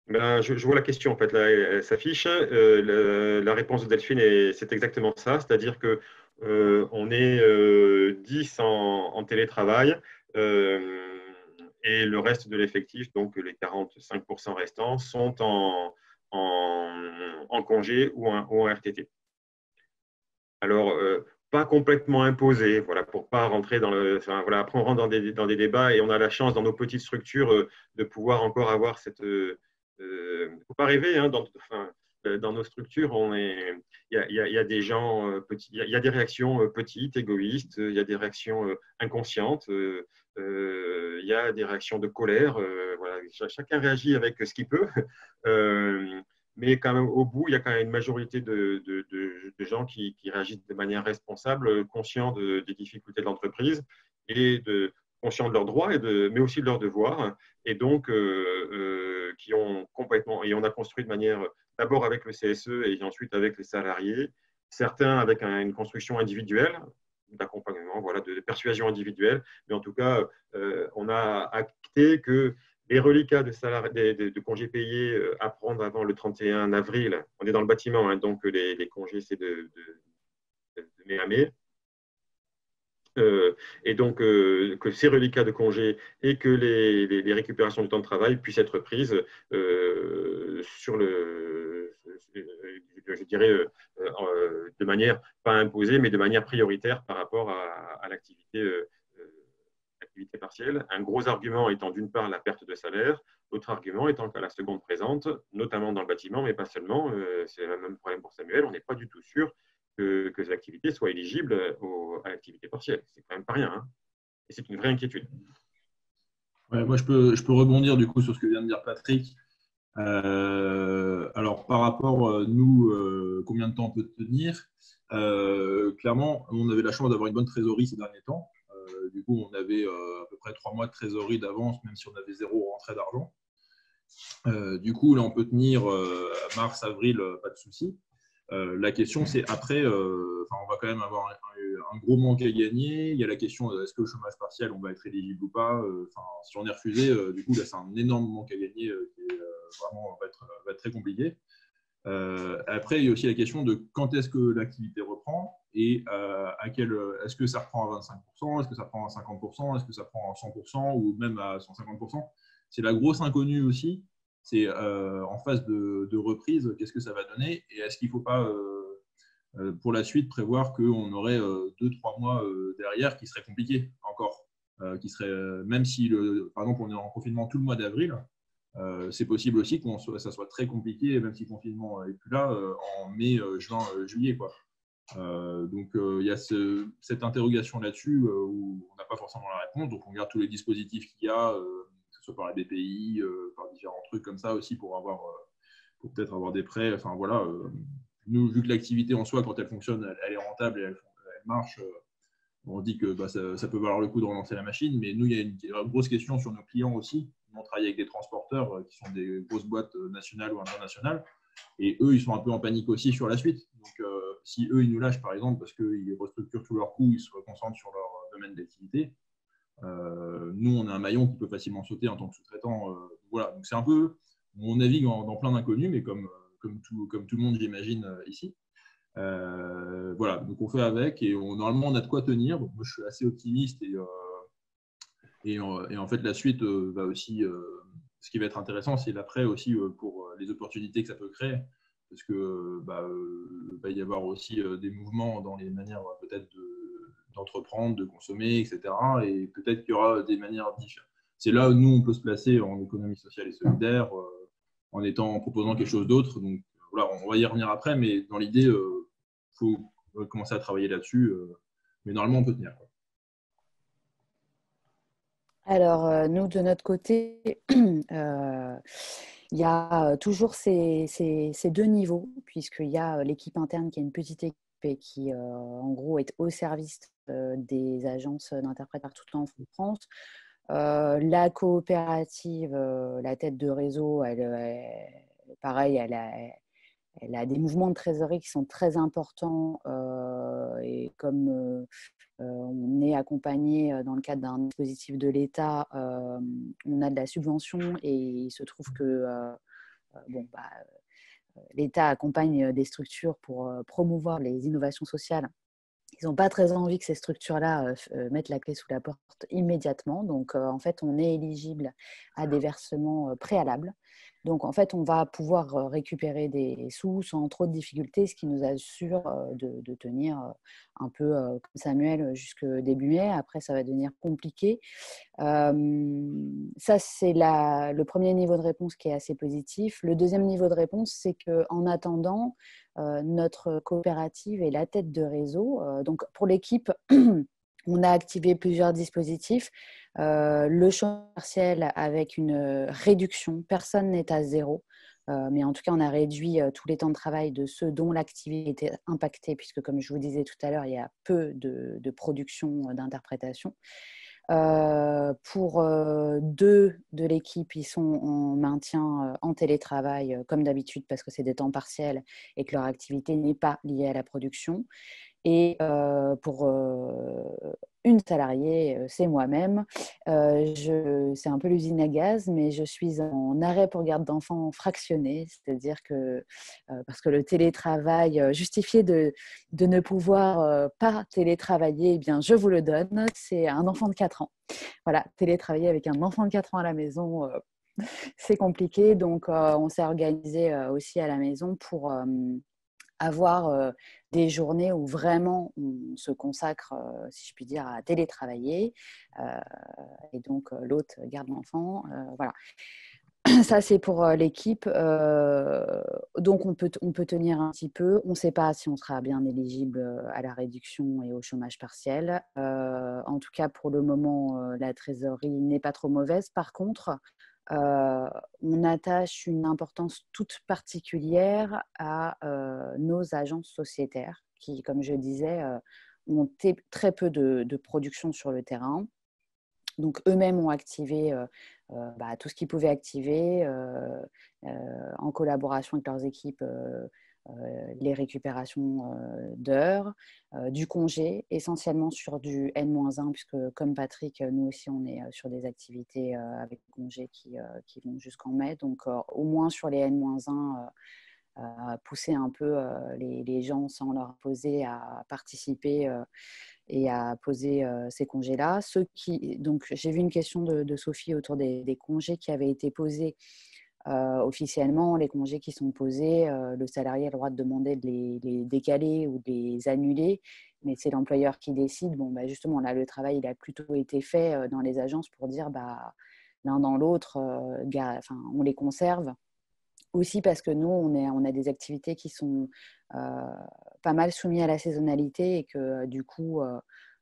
Ben, je vois la question, en fait, là, elle s'affiche. La réponse de Delphine, c'est exactement ça, c'est-à-dire que on est 10 en télétravail et le reste de l'effectif, donc les 45% restants, sont en congé ou en RTT. Alors, pas complètement imposé, voilà, pour pas rentrer dans le… Enfin, voilà, après, on rentre dans des débats et on a la chance, dans nos petites structures, de pouvoir encore avoir cette… Il ne faut pas rêver, dans nos structures, il y a des gens petits, il y a des réactions petites, égoïstes, il y a des réactions inconscientes, il y a des réactions de colère. Voilà, chacun réagit avec ce qu'il peut. Mais quand même, au bout, il y a quand même une majorité de gens qui réagissent de manière responsable, conscients des difficultés de l'entreprise et conscients de leurs droits, mais aussi de leurs devoirs, et donc qui ont complètement… Et on a construit de manière, d'abord avec le CSE et ensuite avec les salariés, certains avec une construction individuelle, d'accompagnement, voilà, de persuasion individuelle, mais en tout cas, on a acté que les reliquats de congés payés à prendre avant le 31 avril, on est dans le bâtiment, donc les congés, c'est de mai à mai. Et donc, que ces reliquats de congés et que les récupérations du temps de travail puissent être prises sur je dirais, de manière pas imposée, mais de manière prioritaire par rapport à l'activité partielle. Un gros argument étant d'une part la perte de salaire, l'autre argument étant qu'à la seconde présente, notamment dans le bâtiment, mais pas seulement, c'est le même problème pour Samuel, on n'est pas du tout sûr que ces activités soient éligibles à l'activité partielle. C'est quand même pas rien. Et c'est une vraie inquiétude. Ouais, moi, je peux rebondir du coup sur ce que vient de dire Patrick. Alors, par rapport, nous, combien de temps on peut tenir, clairement, on avait la chance d'avoir une bonne trésorerie ces derniers temps. Du coup, on avait à peu près 3 mois de trésorerie d'avance, même si on avait 0 rentrée d'argent. Du coup, là, on peut tenir mars, avril, pas de souci. La question, c'est après, on va quand même avoir un gros manque à gagner. Il y a la question, est-ce que le chômage partiel, on va être éligible ou pas? Si on est refusé, du coup, là, c'est un énorme manque à gagner qui est, vraiment va être très compliqué. Après, il y a aussi la question de quand est-ce que l'activité reprend et est-ce que ça reprend à 25%, est-ce que ça reprend à 50%, est-ce que ça reprend à 100% ou même à 150%. C'est la grosse inconnue aussi. C'est en phase de reprise, qu'est-ce que ça va donner et est-ce qu'il ne faut pas, pour la suite, prévoir qu'on aurait 2-3 mois derrière qui seraient compliqués encore, qui seraient, même si, par exemple, on est en confinement tout le mois d'avril, c'est possible aussi que ça soit très compliqué, même si le confinement n'est plus là, en mai, juin, juillet, quoi. Donc, il y a cette interrogation là-dessus où on n'a pas forcément la réponse. Donc, on regarde tous les dispositifs qu'il y a, que ce soit par la BPI, par différents trucs comme ça aussi pour peut-être avoir des prêts. Enfin, voilà. Nous, vu que l'activité en soi, quand elle fonctionne, elle est rentable et elle marche, on dit que ça peut valoir le coup de relancer la machine. Mais nous, il y a une grosse question sur nos clients aussi. On travaille avec des transporteurs qui sont des grosses boîtes nationales ou internationales. Et eux, ils sont un peu en panique aussi sur la suite. Donc, si eux, ils nous lâchent, par exemple, parce qu'ils restructurent tous leurs coûts, ils se concentrent sur leur domaine d'activité, nous, on a un maillon qui peut facilement sauter en tant que sous-traitant. Voilà, donc c'est un peu, on navigue dans plein d'inconnus, mais comme tout le monde, j'imagine, ici. Voilà, donc on fait avec et normalement, on a de quoi tenir. Donc, moi, je suis assez optimiste et en fait, la suite va aussi. Ce qui va être intéressant, c'est l'après aussi pour les opportunités que ça peut créer. Parce que va y avoir aussi des mouvements dans les manières peut-être d'entreprendre, de consommer, etc. Et peut-être qu'il y aura des manières différentes. C'est là où nous, on peut se placer en économie sociale et solidaire, en proposant quelque chose d'autre. Donc voilà, on va y revenir après, mais dans l'idée, il faut commencer à travailler là-dessus. Mais normalement, on peut tenir, quoi. Alors, nous, de notre côté, il y a toujours ces deux niveaux, puisqu'il y a l'équipe interne qui est une petite équipe et qui, en gros, est au service des agences d'interprètes partout en France. La coopérative, la tête de réseau, pareil, elle a des mouvements de trésorerie qui sont très importants et comme on est accompagné dans le cadre d'un dispositif de l'État, on a de la subvention et il se trouve que l'État accompagne des structures pour promouvoir les innovations sociales. Ils n'ont pas très envie que ces structures-là mettent la clé sous la porte immédiatement. Donc, en fait, on est éligible à des versements préalables. Donc, en fait, on va pouvoir récupérer des sous sans trop de difficultés, ce qui nous assure de tenir un peu comme Samuel jusqu'au début mai. Après, ça va devenir compliqué. Ça, c'est le premier niveau de réponse qui est assez positif. Le deuxième niveau de réponse, c'est qu'en attendant, notre coopérative est la tête de réseau. Donc, pour l'équipe, on a activé plusieurs dispositifs. Le chômage partiel avec une réduction. Personne n'est à zéro. Mais en tout cas, on a réduit tous les temps de travail de ceux dont l'activité était impactée, puisque, comme je vous disais tout à l'heure, il y a peu de production d'interprétation. Pour deux de l'équipe, ils sont en maintien en télétravail, comme d'habitude, parce que c'est des temps partiels et que leur activité n'est pas liée à la production. Et pour une salariée, c'est moi-même. C'est un peu l'usine à gaz, mais je suis en arrêt pour garde d'enfants fractionné, c'est-à-dire que parce que le télétravail justifié de ne pouvoir pas télétravailler, eh bien, je vous le donne, c'est un enfant de 4 ans. Voilà, télétravailler avec un enfant de 4 ans à la maison, c'est compliqué. Donc, on s'est organisé aussi à la maison pour avoir des journées où vraiment on se consacre, si je puis dire, à télétravailler. Et donc, l'autre garde l'enfant. Voilà. Ça, c'est pour l'équipe. Donc, on peut tenir un petit peu. On ne sait pas si on sera bien éligible à la réduction et au chômage partiel. En tout cas, pour le moment, la trésorerie n'est pas trop mauvaise. Par contre, on attache une importance toute particulière à nos agences sociétaires qui, comme je disais, ont très peu de production sur le terrain. Donc, eux-mêmes ont activé tout ce qu'ils pouvaient activer en collaboration avec leurs équipes, les récupérations d'heures, du congé, essentiellement sur du N-1, puisque comme Patrick, nous aussi, on est sur des activités avec congé qui vont jusqu'en mai. Donc, au moins sur les N-1, pousser un peu les gens sans leur imposer à participer et à poser ces congés-là. Donc, j'ai vu une question de Sophie autour des congés qui avaient été posés officiellement. Les congés qui sont posés, le salarié a le droit de demander de les décaler ou de les annuler, mais c'est l'employeur qui décide. Bon, justement, là, le travail il a plutôt été fait dans les agences pour dire l'un dans l'autre, on les conserve. Aussi parce que nous, on a des activités qui sont pas mal soumises à la saisonnalité et que du coup,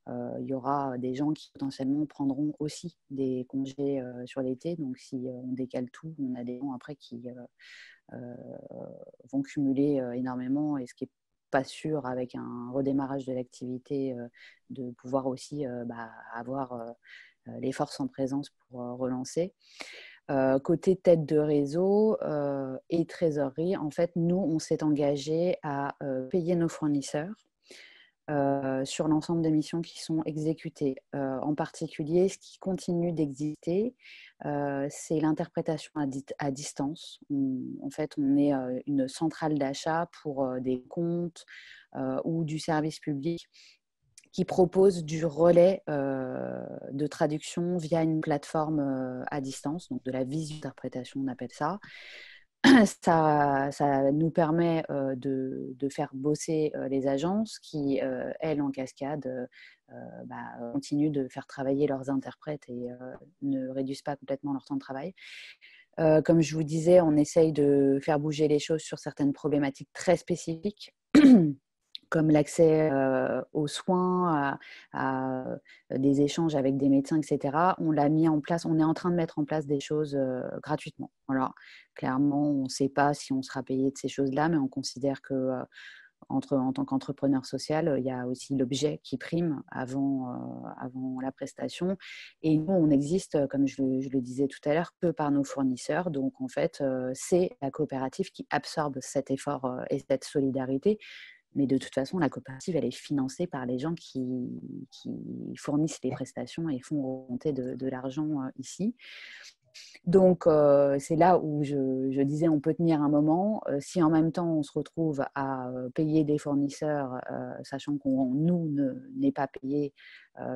il y aura des gens qui potentiellement prendront aussi des congés sur l'été. Donc, si on décale tout, on a des gens après qui vont cumuler énormément et ce qui n'est pas sûr avec un redémarrage de l'activité de pouvoir aussi avoir les forces en présence pour relancer. Côté tête de réseau et trésorerie, en fait, nous, on s'est engagé à payer nos fournisseurs sur l'ensemble des missions qui sont exécutées. En particulier, ce qui continue d'exister, c'est l'interprétation à distance. En fait, on est une centrale d'achat pour des comptes ou du service public qui propose du relais de traduction via une plateforme à distance, donc de la visu-interprétation, on appelle ça. Ça nous permet de faire bosser les agences qui, elles, en cascade, continuent de faire travailler leurs interprètes et ne réduisent pas complètement leur temps de travail. Comme je vous disais, on essaye de faire bouger les choses sur certaines problématiques très spécifiques comme l'accès aux soins, à des échanges avec des médecins, etc. On l'a mis en place, on est en train de mettre en place des choses gratuitement. Voilà. Clairement, on ne sait pas si on sera payé de ces choses-là, mais on considère que en tant qu'entrepreneur social, il y a aussi l'objet qui prime avant la prestation. Et nous, on existe, comme je le disais tout à l'heure, que par nos fournisseurs. Donc, en fait, c'est la coopérative qui absorbe cet effort et cette solidarité. Mais de toute façon, la coopérative, elle est financée par les gens qui fournissent les prestations et font remonter de l'argent ici. Donc, c'est là où je disais on peut tenir un moment. Si en même temps, on se retrouve à payer des fournisseurs, sachant qu'on n'est pas payé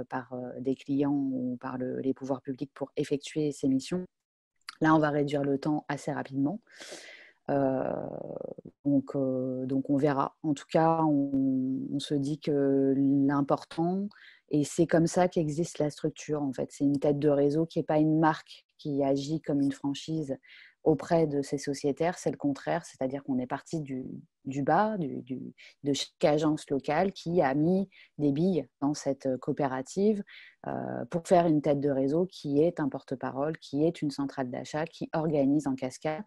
par des clients ou par les pouvoirs publics pour effectuer ces missions, là, on va réduire le temps assez rapidement. Donc, on verra. En tout cas, on se dit que l'important, et c'est comme ça qu'existe la structure, en fait. C'est une tête de réseau qui n'est pas une marque qui agit comme une franchise auprès de ses sociétaires, c'est le contraire, c'est-à-dire qu'on est parti du bas, de chaque agence locale qui a mis des billes dans cette coopérative pour faire une tête de réseau qui est un porte-parole, qui est une centrale d'achat, qui organise en cascade.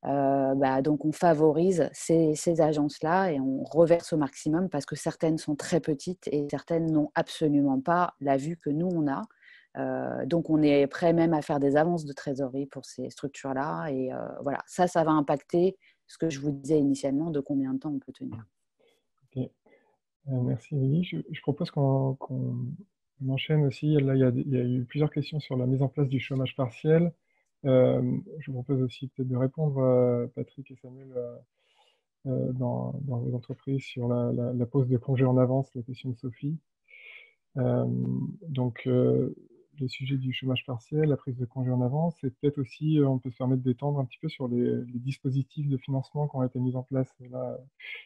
Donc on favorise ces agences-là et on reverse au maximum parce que certaines sont très petites et certaines n'ont absolument pas la vue que nous on a. Donc on est prêt même à faire des avances de trésorerie pour ces structures-là et voilà, ça va impacter ce que je vous disais initialement de combien de temps on peut tenir. Ok. Merci Lily. Je propose qu'on enchaîne aussi. Là, il y a eu plusieurs questions sur la mise en place du chômage partiel. Je vous propose aussi peut-être de répondre, Patrick et Samuel, dans vos entreprises sur la pose de congé en avance, la question de Sophie. Donc, le sujet du chômage partiel, la prise de congé en avance, et peut-être aussi, on peut se permettre d'étendre un petit peu sur les dispositifs de financement qui ont été mis en place. Et là,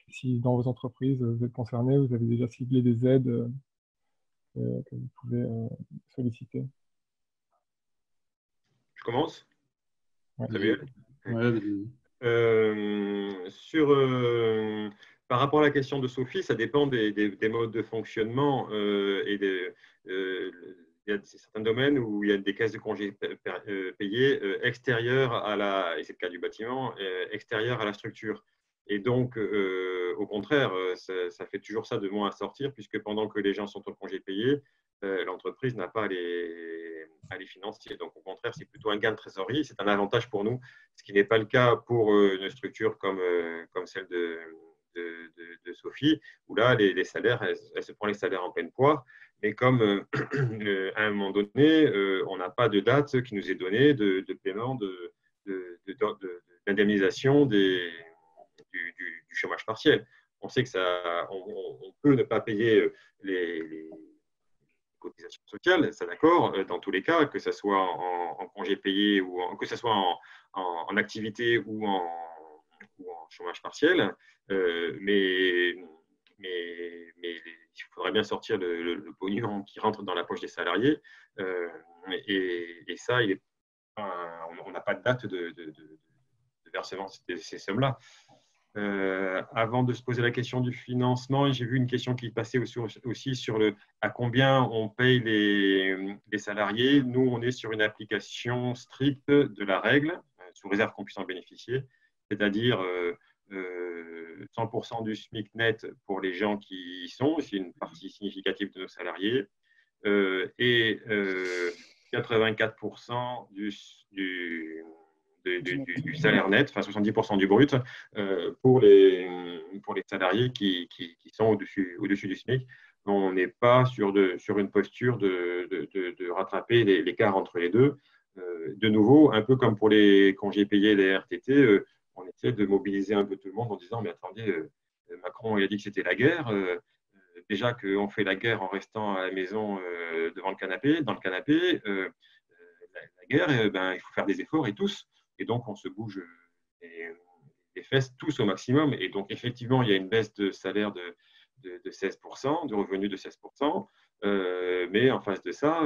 si dans vos entreprises, vous êtes concernés, vous avez déjà ciblé des aides que vous pouvez solliciter. Je commence. Ouais. Samuel. Ouais, Par rapport à la question de Sophie, ça dépend des modes de fonctionnement il y a certains domaines où il y a des caisses de congés payées extérieures et c'est le cas du bâtiment, extérieures à la structure. Et donc, au contraire, ça fait toujours ça de moins à sortir, puisque pendant que les gens sont au congé payé, l'entreprise n'a pas à les financer. Donc, au contraire, c'est plutôt un gain de trésorerie. C'est un avantage pour nous, ce qui n'est pas le cas pour une structure comme celle de Sophie, où là, les salaires, elle se prend les salaires en pleine poire. Mais comme à un moment donné, on n'a pas de date qui nous est donnée de paiement d'indemnisation du chômage partiel. On sait que on peut ne pas payer les cotisations sociales, c'est d'accord, dans tous les cas, que ce soit en congé payé ou que ce soit en activité ou en chômage partiel. Mais il faudrait bien sortir le pognon qui rentre dans la poche des salariés. Et ça, on n'a pas de date de versement de ces sommes-là. Avant de se poser la question du financement, j'ai vu une question qui passait aussi sur à combien on paye les salariés. Nous, on est sur une application stricte de la règle, sous réserve qu'on puisse en bénéficier, c'est-à-dire 100% du SMIC net pour les gens qui y sont, c'est une partie significative de nos salariés, et 84% du salaire net, enfin 70% du brut, pour les salariés qui sont au-dessus du SMIC. On n'est pas sur une posture de rattraper l'écart entre les deux. De nouveau, un peu comme pour les congés payés des RTT, on essaie de mobiliser un peu tout le monde en disant mais attendez, Macron il a dit que c'était la guerre. Déjà qu'on fait la guerre en restant à la maison devant le canapé, dans le canapé, la guerre, il faut faire des efforts et tous. Et donc, on se bouge les fesses tous au maximum. Et donc, effectivement, il y a une baisse de salaire de 16%, de revenus de 16%. Mais en face de ça,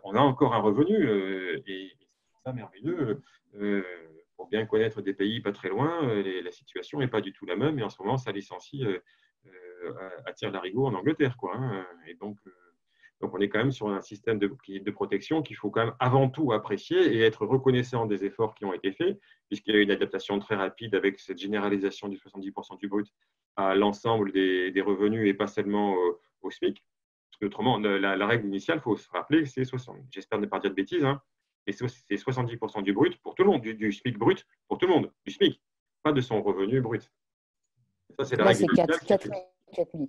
on a encore un revenu. Et c'est ça merveilleux. Pour bien connaître des pays pas très loin, la situation n'est pas du tout la même. Et en ce moment, ça licencie à tire-larigot en Angleterre, quoi. Et donc, on est quand même sur un système de protection qu'il faut quand même avant tout apprécier et être reconnaissant des efforts qui ont été faits, puisqu'il y a eu une adaptation très rapide avec cette généralisation du 70% du brut à l'ensemble des revenus et pas seulement au SMIC. Parce que autrement, la règle initiale, il faut se rappeler, c'est 60. J'espère ne pas dire de bêtises, et c'est 70% du brut pour tout le monde, du SMIC brut pour tout le monde, du SMIC, pas de son revenu brut. Ça, c'est la règle initiale. 4 000.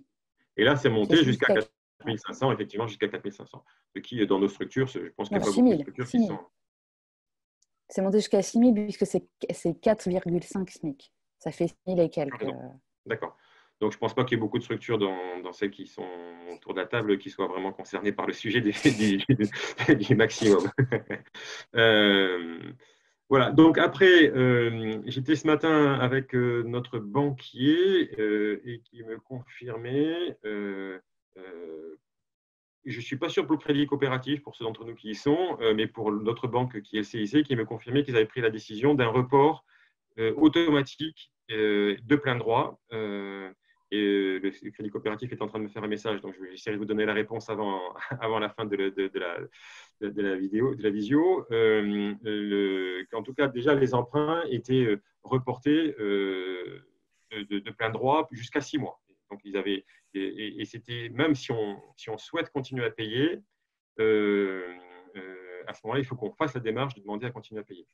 Et là, c'est monté jusqu'à 4 500, effectivement, jusqu'à 4 500. Ce qui, dans nos structures, je pense qu'il n'y a pas beaucoup de structures qui sont… C'est monté jusqu'à 6 000 puisque c'est 4,5 SMIC. Ça fait 6 000 et quelques. D'accord. Donc, je ne pense pas qu'il y ait beaucoup de structures dans celles qui sont autour de la table qui soient vraiment concernées par le sujet du maximum. Voilà, donc après, j'étais ce matin avec notre banquier et qui me confirmait, je ne suis pas sûr pour le crédit coopératif, pour ceux d'entre nous qui y sont, mais pour notre banque qui est le CIC, qui me confirmait qu'ils avaient pris la décision d'un report automatique de plein droit. Et le crédit coopératif est en train de me faire un message, donc je vais essayer de vous donner la réponse avant la fin de la visio. En tout cas, déjà, les emprunts étaient reportés de plein droit jusqu'à 6 mois. Donc, ils avaient, et c'était, même si on souhaite continuer à payer, à ce moment-là, il faut qu'on fasse la démarche de demander à continuer à payer.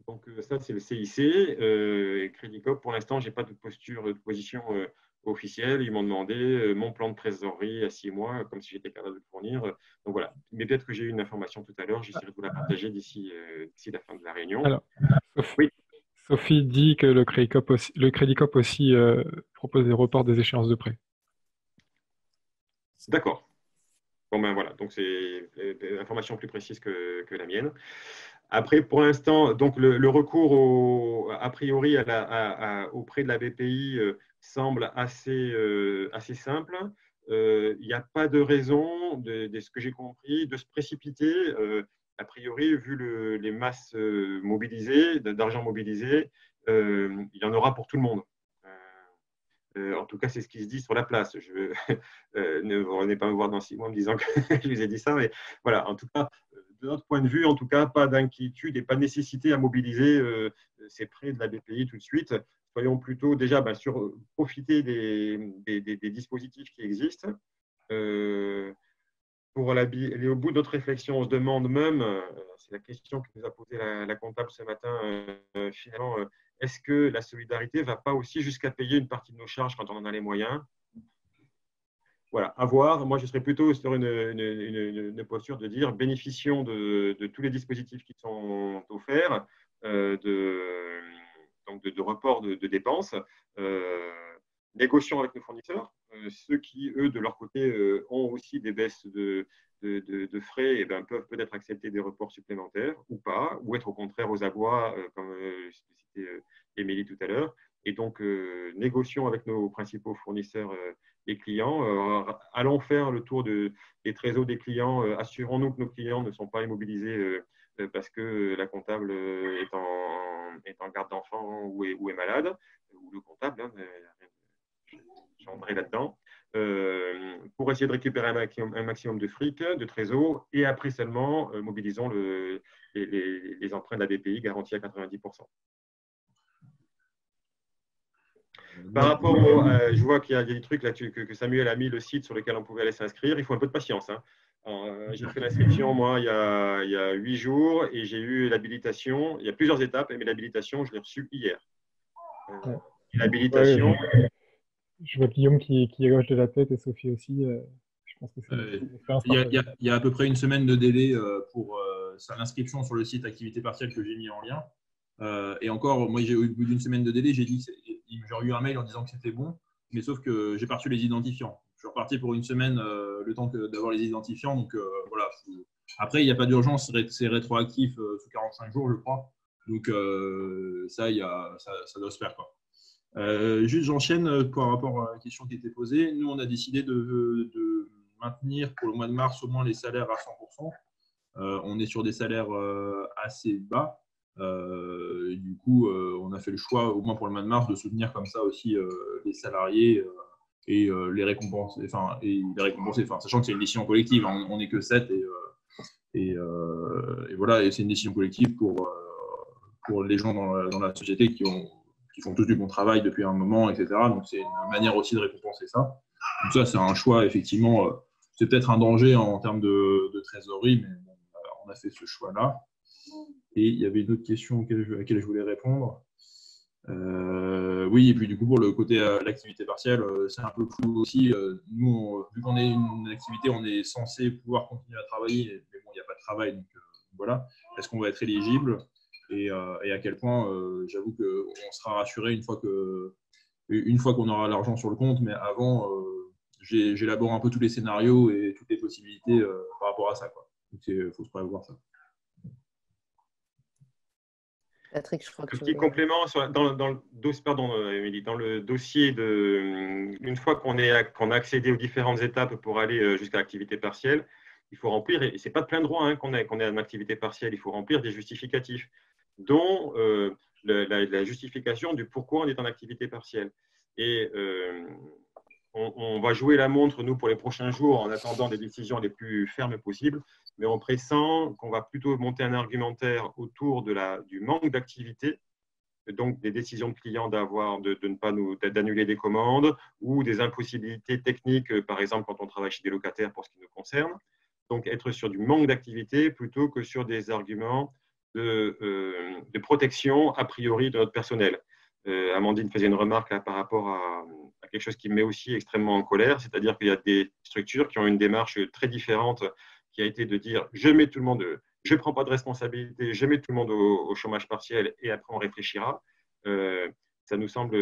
Donc, ça, c'est le CIC. Crédit Coop, pour l'instant, je n'ai pas de position officielle. Ils m'ont demandé mon plan de trésorerie à 6 mois, comme si j'étais capable de le fournir. Donc, voilà. Mais peut-être que j'ai eu une information tout à l'heure. J'essaierai de vous la partager d'ici la fin de la réunion. Alors, Sophie dit que le Crédit Coop aussi propose des reports des échéances de prêt. D'accord. Bon, ben voilà. Donc, c'est une information plus précise que la mienne. Après, pour l'instant, donc le recours a priori auprès de la BPI semble assez simple. Il n'y a pas de raison, de ce que j'ai compris, de se précipiter. A priori, vu les masses mobilisées, d'argent mobilisé, il y en aura pour tout le monde. En tout cas, c'est ce qui se dit sur la place. Ne venez pas me voir dans 6 mois en me disant que je vous ai dit ça, mais voilà, en tout cas, de notre point de vue, en tout cas, pas d'inquiétude et pas de nécessité à mobiliser ces prêts de la BPI tout de suite. Soyons plutôt déjà profiter des dispositifs qui existent. Pour aller au bout de notre réflexion, on se demande même, c'est la question que nous a posée la comptable ce matin, finalement, est-ce que la solidarité ne va pas aussi jusqu'à payer une partie de nos charges quand on en a les moyens? Voilà, à voir. Moi, je serais plutôt sur une posture de dire bénéficions de tous les dispositifs qui sont offerts, de report de dépenses, négocions avec nos fournisseurs. Ceux qui, eux, de leur côté, ont aussi des baisses de frais, peuvent peut-être accepter des reports supplémentaires ou pas, ou être au contraire aux abois, comme citait Émilie tout à l'heure. Et donc, négocions avec nos principaux fournisseurs et clients. Allons faire le tour des trésors des clients. Assurons-nous que nos clients ne sont pas immobilisés parce que la comptable est en garde d'enfant ou est malade, ou le comptable, j'entrerai là-dedans, pour essayer de récupérer un maximum de fric, de trésor, et après seulement mobilisons les emprunts de la BPI garantis à 90%. Par rapport je vois qu'il y a des trucs là que Samuel a mis le site sur lequel on pouvait aller s'inscrire. Il faut un peu de patience. J'ai fait l'inscription, moi, il y a 8 jours et j'ai eu l'habilitation. Il y a plusieurs étapes, mais l'habilitation, je l'ai reçue hier. Ouais. L'habilitation, Ouais, je vois Guillaume qui hoche de la tête et Sophie aussi. Je pense que c'est une expérience Il y a, partagée. il y a à peu près une semaine de délai pour l'inscription sur le site activité partielle que j'ai mis en lien. Et encore, moi, au bout d'une semaine de délai, j'ai eu un mail en disant que c'était bon, mais sauf que j'ai pas reçu les identifiants. Je suis reparti pour une semaine le temps d'avoir les identifiants. Donc voilà. Après, il n'y a pas d'urgence, c'est rétroactif sous 45 jours, je crois. Donc ça doit se faire, quoi. Juste, j'enchaîne par rapport à la question qui était posée. Nous, on a décidé de maintenir pour le mois de mars au moins les salaires à 100%. On est sur des salaires assez bas. Du coup, on a fait le choix, au moins pour le mois de mars, de soutenir comme ça aussi les salariés et les récompenser. Enfin, sachant que c'est une décision collective, hein, on n'est que 7 et voilà, et c'est une décision collective pour les gens dans la société qui font tous du bon travail depuis un moment, etc. Donc, c'est une manière aussi de récompenser ça. Donc, ça, c'est un choix, effectivement. C'est peut-être un danger en termes de trésorerie, mais bon, on a fait ce choix-là. Et il y avait une autre question à laquelle je voulais répondre. Oui, et puis du coup, pour le côté l'activité partielle, c'est un peu flou aussi. Nous, vu qu'on est une activité, on est censé pouvoir continuer à travailler, mais bon, il n'y a pas de travail, donc voilà. Est-ce qu'on va être éligible et à quel point, j'avoue qu'on sera rassuré une fois qu'on aura l'argent sur le compte, mais avant, j'élabore un peu tous les scénarios et toutes les possibilités par rapport à ça, quoi. Donc, il faut se prévoir ça. Patrick, je crois que un tu petit voulais... complément Émilie, dans le dossier une fois qu'on a accédé aux différentes étapes pour aller jusqu'à l'activité partielle, il faut remplir, et ce n'est pas de plein droit hein, qu'on est en activité partielle, il faut remplir des justificatifs, dont la justification du pourquoi on est en activité partielle. Et on va jouer la montre, nous, pour les prochains jours, en attendant des décisions les plus fermes possibles, mais on pressent qu'on va plutôt monter un argumentaire autour du manque d'activité, donc des décisions de clients d'annuler des commandes ou des impossibilités techniques, par exemple quand on travaille chez des locataires pour ce qui nous concerne. Donc être sur du manque d'activité plutôt que sur des arguments de protection a priori de notre personnel. Amandine faisait une remarque là, par rapport à quelque chose qui me met aussi extrêmement en colère, c'est-à-dire qu'il y a des structures qui ont une démarche très différente qui a été de dire je mets tout le monde, je ne prends pas de responsabilité, je mets tout le monde au chômage partiel et après on réfléchira. Ça nous semble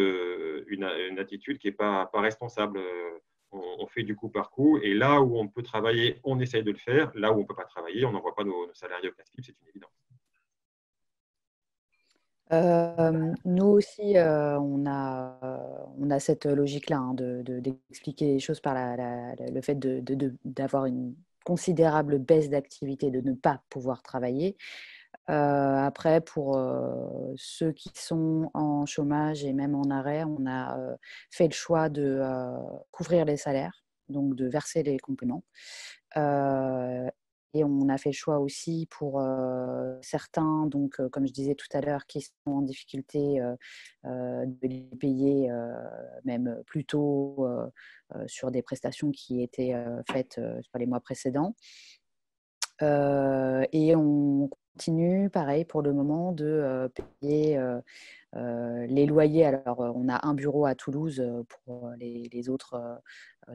une attitude qui n'est pas responsable. On fait du coup par coup et là où on peut travailler, on essaye de le faire. Là où on ne peut pas travailler, on n'envoie pas nos salariés au casse-pipe, c'est une évidence. Nous aussi, on a cette logique-là hein, d'expliquer les choses par le fait d'avoir une considérable baisse d'activité, de ne pas pouvoir travailler. Après, pour ceux qui sont en chômage et même en arrêt, on a fait le choix de couvrir les salaires, donc de verser les compléments. Et on a fait le choix aussi pour certains, donc comme je disais tout à l'heure, qui sont en difficulté de les payer même plus tôt sur des prestations qui étaient faites sur les mois précédents. Et on continue, pareil, pour le moment, de payer les loyers. Alors, on a un bureau à Toulouse pour les autres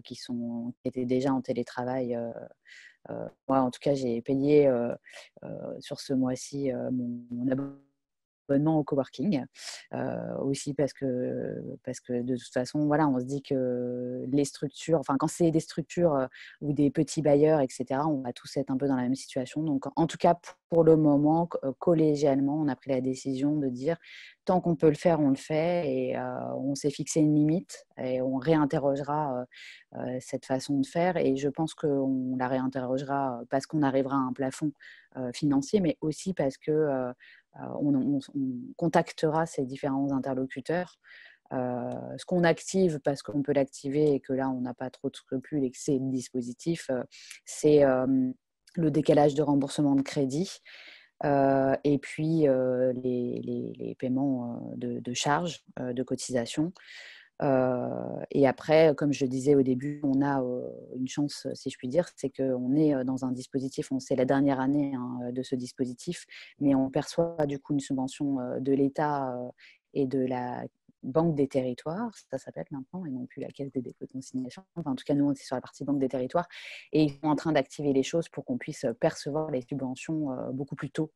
qui étaient déjà en télétravail. Moi, en tout cas, j'ai payé sur ce mois-ci mon abonnement au coworking aussi parce que de toute façon, voilà, on se dit que les structures, enfin, quand c'est des structures ou des petits bailleurs, etc., on va tous être un peu dans la même situation. Donc, en tout cas, pour le moment, collégialement, on a pris la décision de dire tant qu'on peut le faire, on le fait et on s'est fixé une limite et on réinterrogera cette façon de faire et je pense qu'on la réinterrogera parce qu'on arrivera à un plafond financier, mais aussi parce que on contactera ces différents interlocuteurs. Ce qu'on active parce qu'on peut l'activer et que là, on n'a pas trop de scrupules et que c'est le dispositif, c'est le décalage de remboursement de crédit et puis les paiements de charges, de cotisations. Et après, comme je disais au début, on a une chance, si je puis dire, c'est qu'on est dans un dispositif, c'est la dernière année de ce dispositif, mais on perçoit du coup une subvention de l'État et de la Banque des territoires, ça s'appelle maintenant, et non plus la Caisse des dépôts de consignation. Enfin, en tout cas, nous, on est sur la partie Banque des territoires, et ils sont en train d'activer les choses pour qu'on puisse percevoir les subventions beaucoup plus tôt.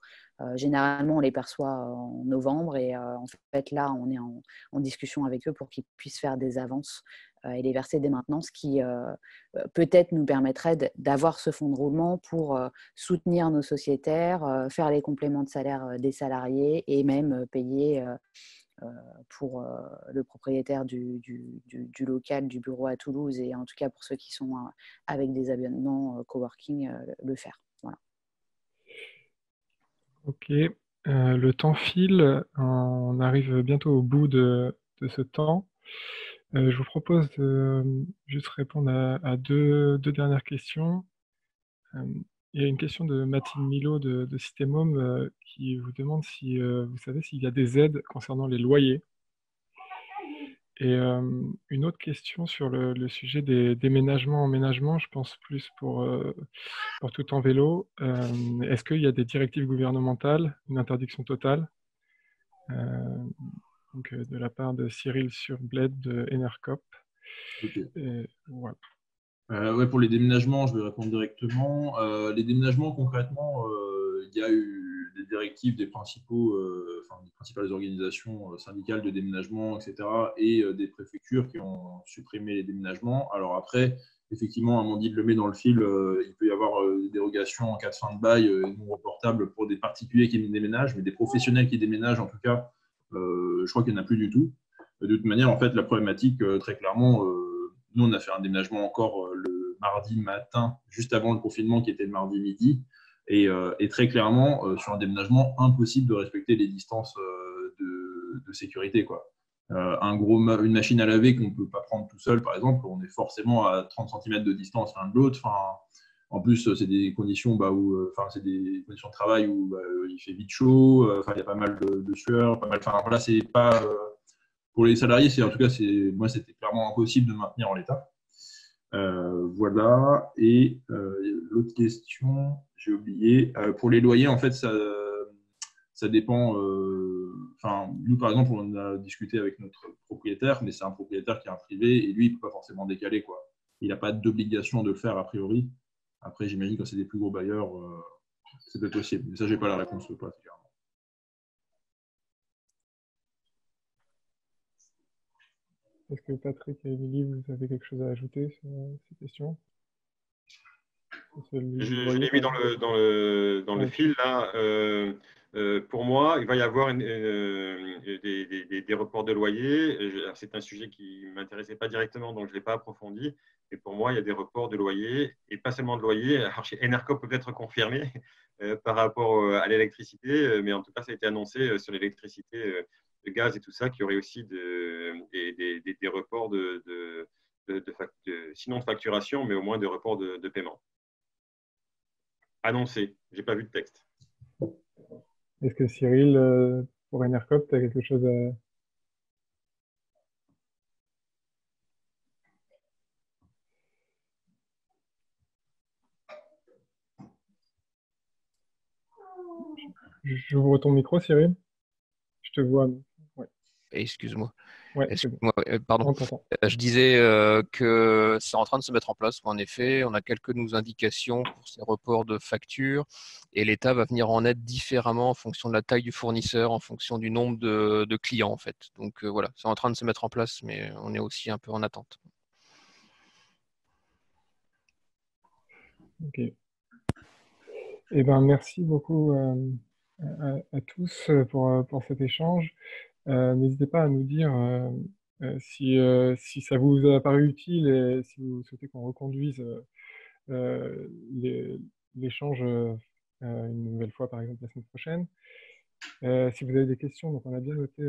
Généralement, on les perçoit en novembre, et en fait, là, on est en discussion avec eux pour qu'ils puissent faire des avances et les verser dès maintenant, ce qui peut-être nous permettrait d'avoir ce fonds de roulement pour soutenir nos sociétaires, faire les compléments de salaire des salariés et même payer pour le propriétaire du local, du bureau à Toulouse, et en tout cas pour ceux qui sont avec des abonnements coworking, le faire. Voilà. Ok, le temps file, on arrive bientôt au bout de ce temps. Je vous propose de juste répondre à deux dernières questions. Il y a une question de Mathilde Milo de Systemhome qui vous demande si vous savez s'il y a des aides concernant les loyers. Et une autre question sur le sujet des déménagements, emménagements, je pense plus pour tout en vélo. Est-ce qu'il y a des directives gouvernementales, une interdiction totale donc, de la part de Cyril Surbled de Enercop. Ok. Et, voilà. Ouais, pour les déménagements, je vais répondre directement. Les déménagements, concrètement, il y a eu des directives des des principales organisations syndicales de déménagement, etc., et des préfectures qui ont supprimé les déménagements. Alors après, effectivement, Amandine le met dans le fil, il peut y avoir des dérogations en cas de fin de bail non reportables pour des particuliers qui déménagent, mais des professionnels qui déménagent, en tout cas, je crois qu'il n'y en a plus du tout. De toute manière, en fait, la problématique, très clairement, nous, on a fait un déménagement encore le mardi matin, juste avant le confinement, qui était le mardi midi. Et très clairement, sur un déménagement, impossible de respecter les distances de sécurité, quoi. Une machine à laver qu'on ne peut pas prendre tout seul, par exemple, on est forcément à 30 cm de distance l'un de l'autre. Enfin, en plus, c'est des conditions c'est des conditions de travail où il fait vite chaud, il y a pas mal de sueur, pas mal. Enfin, voilà, c'est pas. Pour les salariés, en tout cas, moi, c'était clairement impossible de maintenir en l'état. Voilà. Et l'autre question, j'ai oublié. Pour les loyers, en fait, ça dépend. Nous, par exemple, on a discuté avec notre propriétaire, mais c'est un propriétaire qui est un privé et lui, il ne peut pas forcément décaler, quoi. Il n'a pas d'obligation de le faire a priori. Après, j'imagine que c'est des plus gros bailleurs, c'est peut-être possible. Mais ça, je n'ai pas la réponse particulièrement. Est-ce que Patrick et Émilie, vous avez quelque chose à ajouter sur ces questions? Je l'ai mis dans le fil là. Pour moi, il va y avoir des reports de loyer. C'est un sujet qui ne m'intéressait pas directement, donc je ne l'ai pas approfondi. Mais pour moi, il y a des reports de loyer, et pas seulement de loyer. Alors, chez Enercop peut être confirmé par rapport à l'électricité, mais en tout cas, ça a été annoncé sur l'électricité, le gaz et tout ça, qu'il y aurait aussi des reports sinon de facturation, mais au moins de reports de paiement. Annoncé, j'ai pas vu de texte. Est-ce que Cyril, pour Enercop, tu as quelque chose à... J'ouvre ton micro, Cyril. Je te vois. Ouais. Excuse-moi. Ouais, Excuse-moi, pardon. on t'entend. Je disais que c'est en train de se mettre en place. En effet, on a quelques indications pour ces reports de factures et l'État va venir en aide différemment en fonction de la taille du fournisseur, en fonction du nombre de clients en fait. Donc voilà, c'est en train de se mettre en place, mais on est aussi un peu en attente. Ok. Eh ben, merci beaucoup à tous pour cet échange. N'hésitez pas à nous dire si ça vous a paru utile et si vous souhaitez qu'on reconduise l'échange une nouvelle fois, par exemple, la semaine prochaine. Si vous avez des questions, donc on a bien noté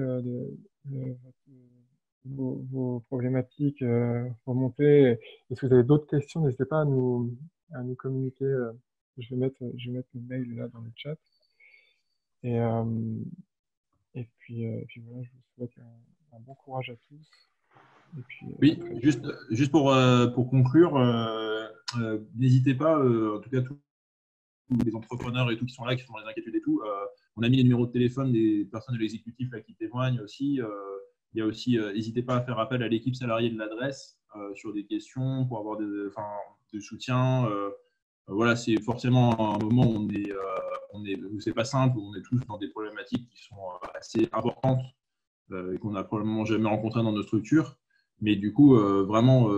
vos problématiques remontées. Et si vous avez d'autres questions, n'hésitez pas à nous communiquer. Je vais mettre le mail là dans le chat. Et, puis voilà, je vous souhaite un bon courage à tous. Et puis, Oui, juste pour conclure, n'hésitez pas, en tout cas tous les entrepreneurs et tout qui sont là, qui sont dans les inquiétudes et tout, on a mis les numéros de téléphone des personnes de l'exécutif là, qui témoignent aussi. Il y a aussi, n'hésitez pas à faire appel à l'équipe salariée de l'adresse sur des questions pour avoir de soutien. Voilà, c'est forcément un moment où où c'est pas simple, où on est tous dans des problématiques qui sont assez importantes et qu'on n'a probablement jamais rencontrées dans nos structures. Mais du coup, vraiment,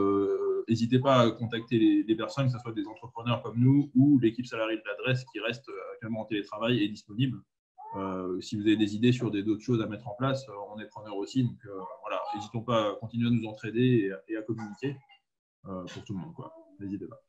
n'hésitez pas à contacter les personnes, que ce soit des entrepreneurs comme nous ou l'équipe salariée de l'adresse qui reste actuellement en télétravail et disponible. Si vous avez des idées sur d'autres choses à mettre en place, on est preneurs aussi. Donc voilà, n'hésitons pas à continuer à nous entraider et à communiquer pour tout le monde. N'hésitez pas.